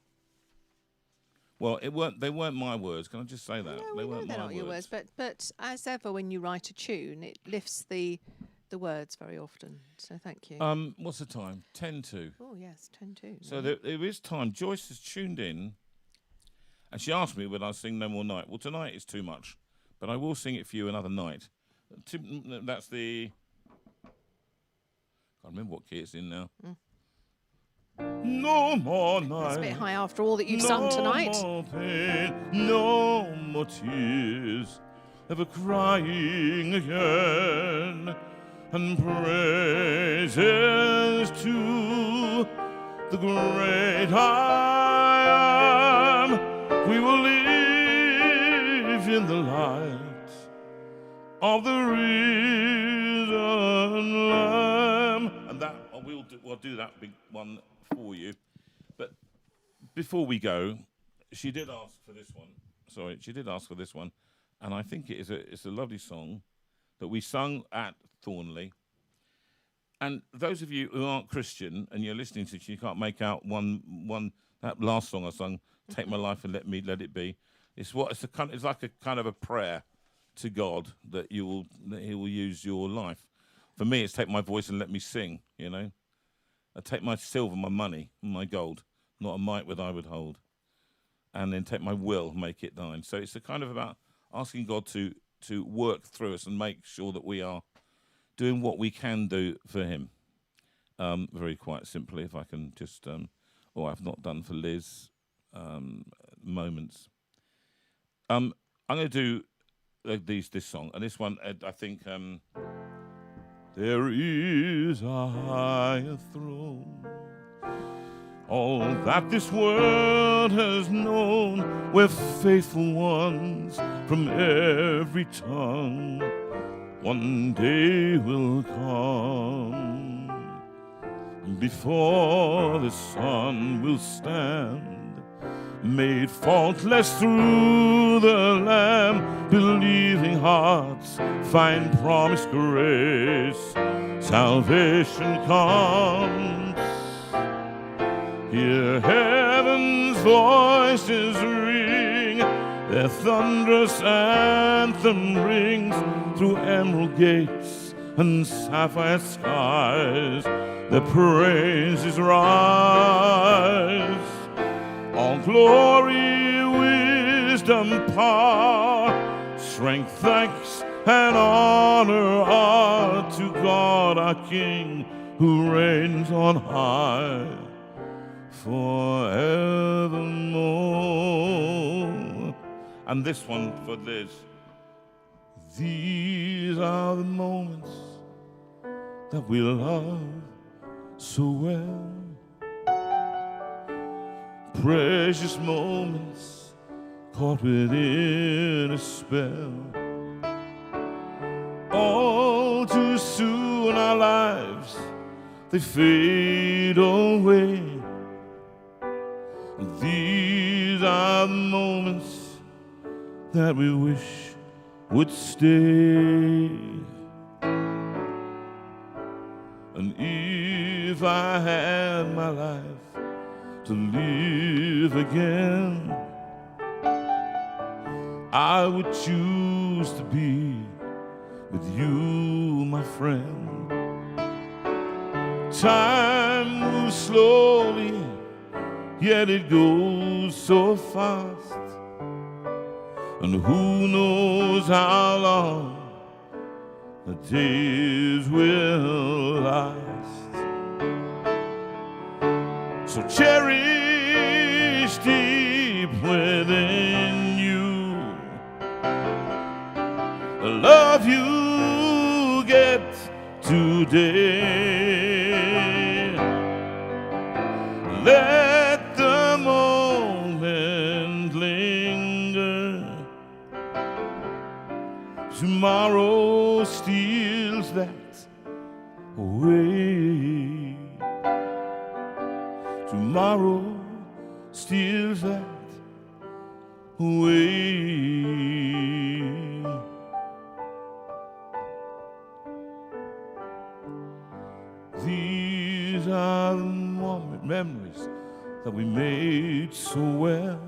Well, they weren't my words. Can I just say that? No, they we know weren't they're my not your words, but as ever, when you write a tune, it lifts the words very often. So thank you. What's the time? 10:02. Oh yes, 10:02. So there is time. Joyce has tuned in, and she asked me would I sing No More Night. Well, tonight is too much, but I will sing it for you another night. That's the. I can't remember what key it's in now. No more night. It's a bit high after all that you've sung tonight. No more pain, no more tears, ever crying again, and praises to the great I am. We will live in the light of the risen Lamb. And that we'll do that big one for you. But before we go, she did ask for this one. She did ask for this one, and I think it's a lovely song that we sung at Thornley. And those of you who aren't Christian and you're listening to it, you can't make out one that last song I sung, "Take My Life and Let It Be." It's like a kind of a prayer to God that He will use your life. For me, it's take my voice and let me sing. You know, I take my silver, my money, my gold, not a mite would I withhold, and then take my will, make it thine. So it's a kind of about asking God to work through us and make sure that we are doing what we can do for Him. Very quite simply, if I can just, or I've not done for Liz, moments. I'm going to do this song, and this one, I think, there is a higher throne, all that this world has known, where faithful ones from every tongue one day will come. Before the sun will stand, made faultless through the Lamb, believing hearts find promised grace. Salvation comes. Hear heaven's voices ring, their thunderous anthem rings through emerald gates and sapphire skies. Their praises rise. All Glory, wisdom, power, strength, thanks, and honor are to God our King, who reigns on high forevermore. And this one for Liz. These are the moments that we love so well. Precious moments caught within a spell. All too soon our lives, they fade away. These are the moments that we wish would stay. And if I had my life to live again, I would choose to be with you, my friend. Time moves slowly, yet it goes so fast. And who knows how long the days will last. So cherish deep within you the love you get today. Let the moment linger. Tomorrow steals that away. Tomorrow steals that away. These are the memories that we made so well.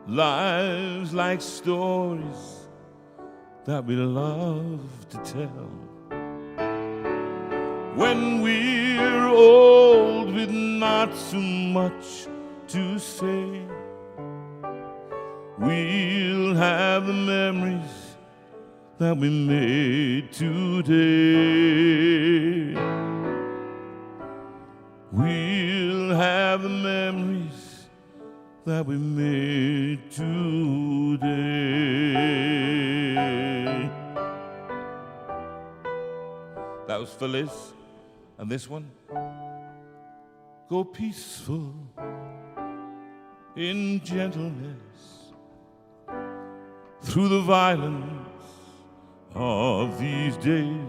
Lives like stories that we love to tell. When we're old with not so much to say, we'll have the memories that we made today. We'll have the memories that we made today. That was for Liz. And this one? Go peaceful in gentleness through the violence of these days.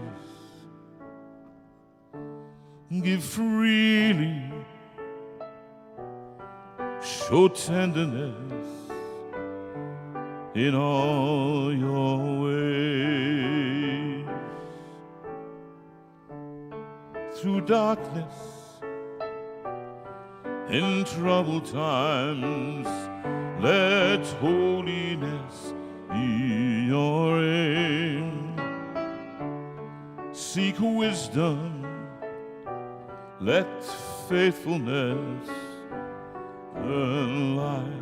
Give freely, show tenderness in all your ways. Through darkness, in troubled times, let holiness be your aim. Seek wisdom, let faithfulness burn like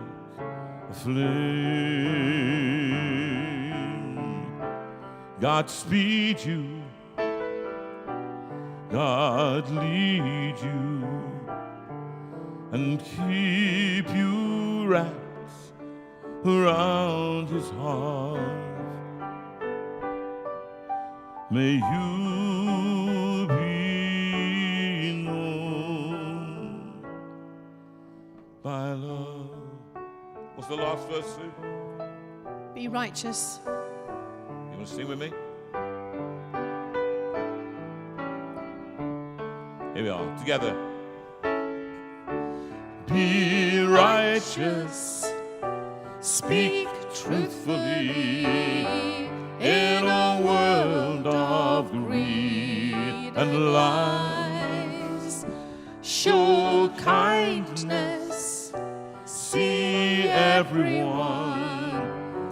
a flame. God speed you, God lead you, and keep you wrapped around his heart. May you be known by love. What's the last verse, Sue? Be righteous. You want to sing with me? Here we are, together. Be righteous, speak truthfully in a world of greed and lies. Show kindness, see everyone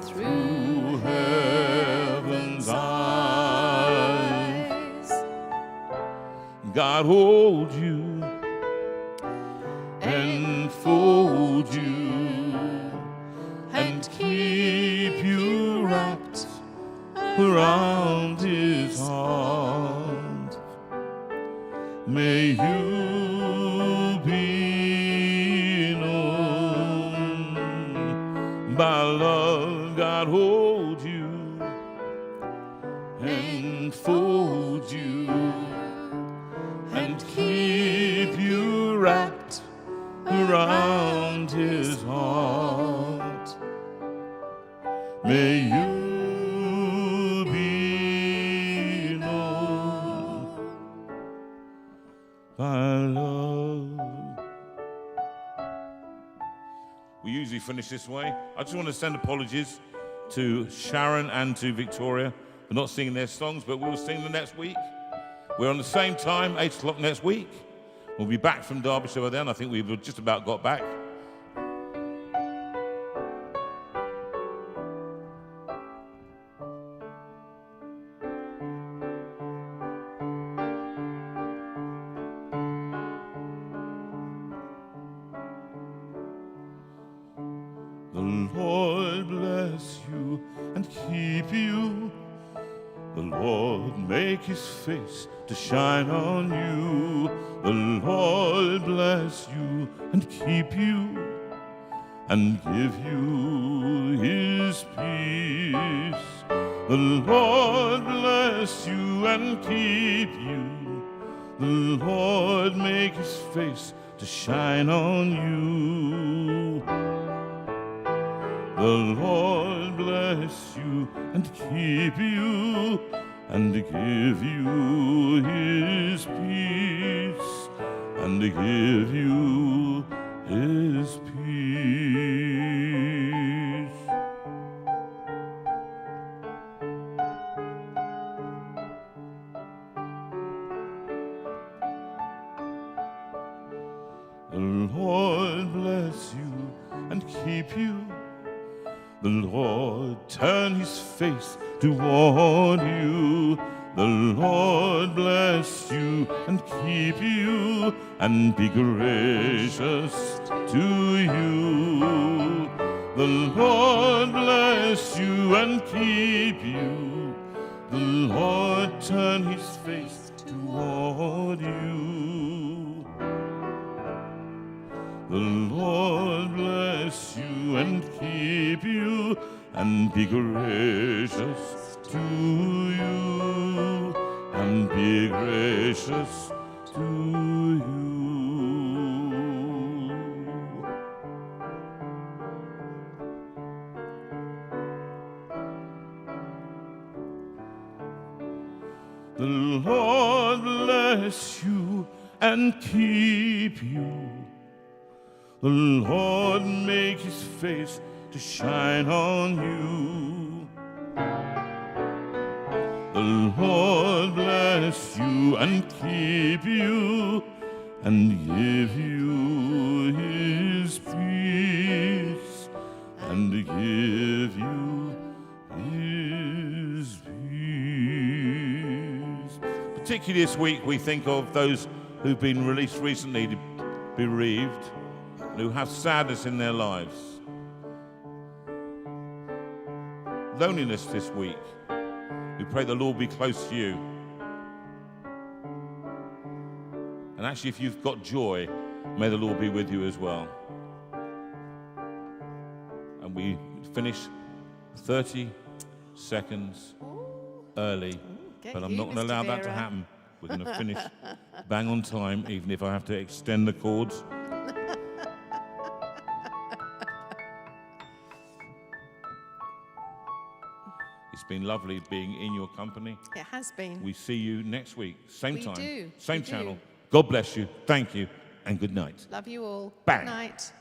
through heaven's eyes. God hold you enfold you, and keep you wrapped around his heart. May you be known by love. God hold you, enfold you, and keep you wrapped around his heart. May you be known by love. We usually finish this way. I just want to send apologies to Sharon and to Victoria for not singing their songs, but we'll sing them next week. We're on the same time, 8 o'clock next week. We'll be back from Derbyshire by then. I think we've just about got back. The Lord bless you and keep you. The Lord make his face to shine on you. The Lord bless you and keep you, and give you his peace. The Lord bless you and keep you. The Lord make his face to shine on you. The Lord bless you and keep you, and give you his peace, and give you his peace. The Lord bless you and keep you. The Lord turn his face toward you. The Lord bless you and keep you, and be gracious to you. The Lord bless you and keep you. The Lord turn his face toward you. The Lord bless you and keep you, and be gracious to you, and be gracious to you. The Lord bless you and keep you. The Lord make his face to shine on you. The Lord bless you and keep you, and give you his peace, and give you his peace. Particularly this week, we think of those who've been released recently, bereaved, who have sadness in their lives. Loneliness this week. We pray the Lord be close to you. And actually, if you've got joy, may the Lord be with you as well. And we finish 30 seconds early, but I'm not going to allow that to happen. We're going to finish bang on time, even if I have to extend the chords. It's been lovely being in your company. It has been. We see you next week, same time, do. same We channel. do. God bless you. Thank you, and good night. Love you all. Bang. Good night.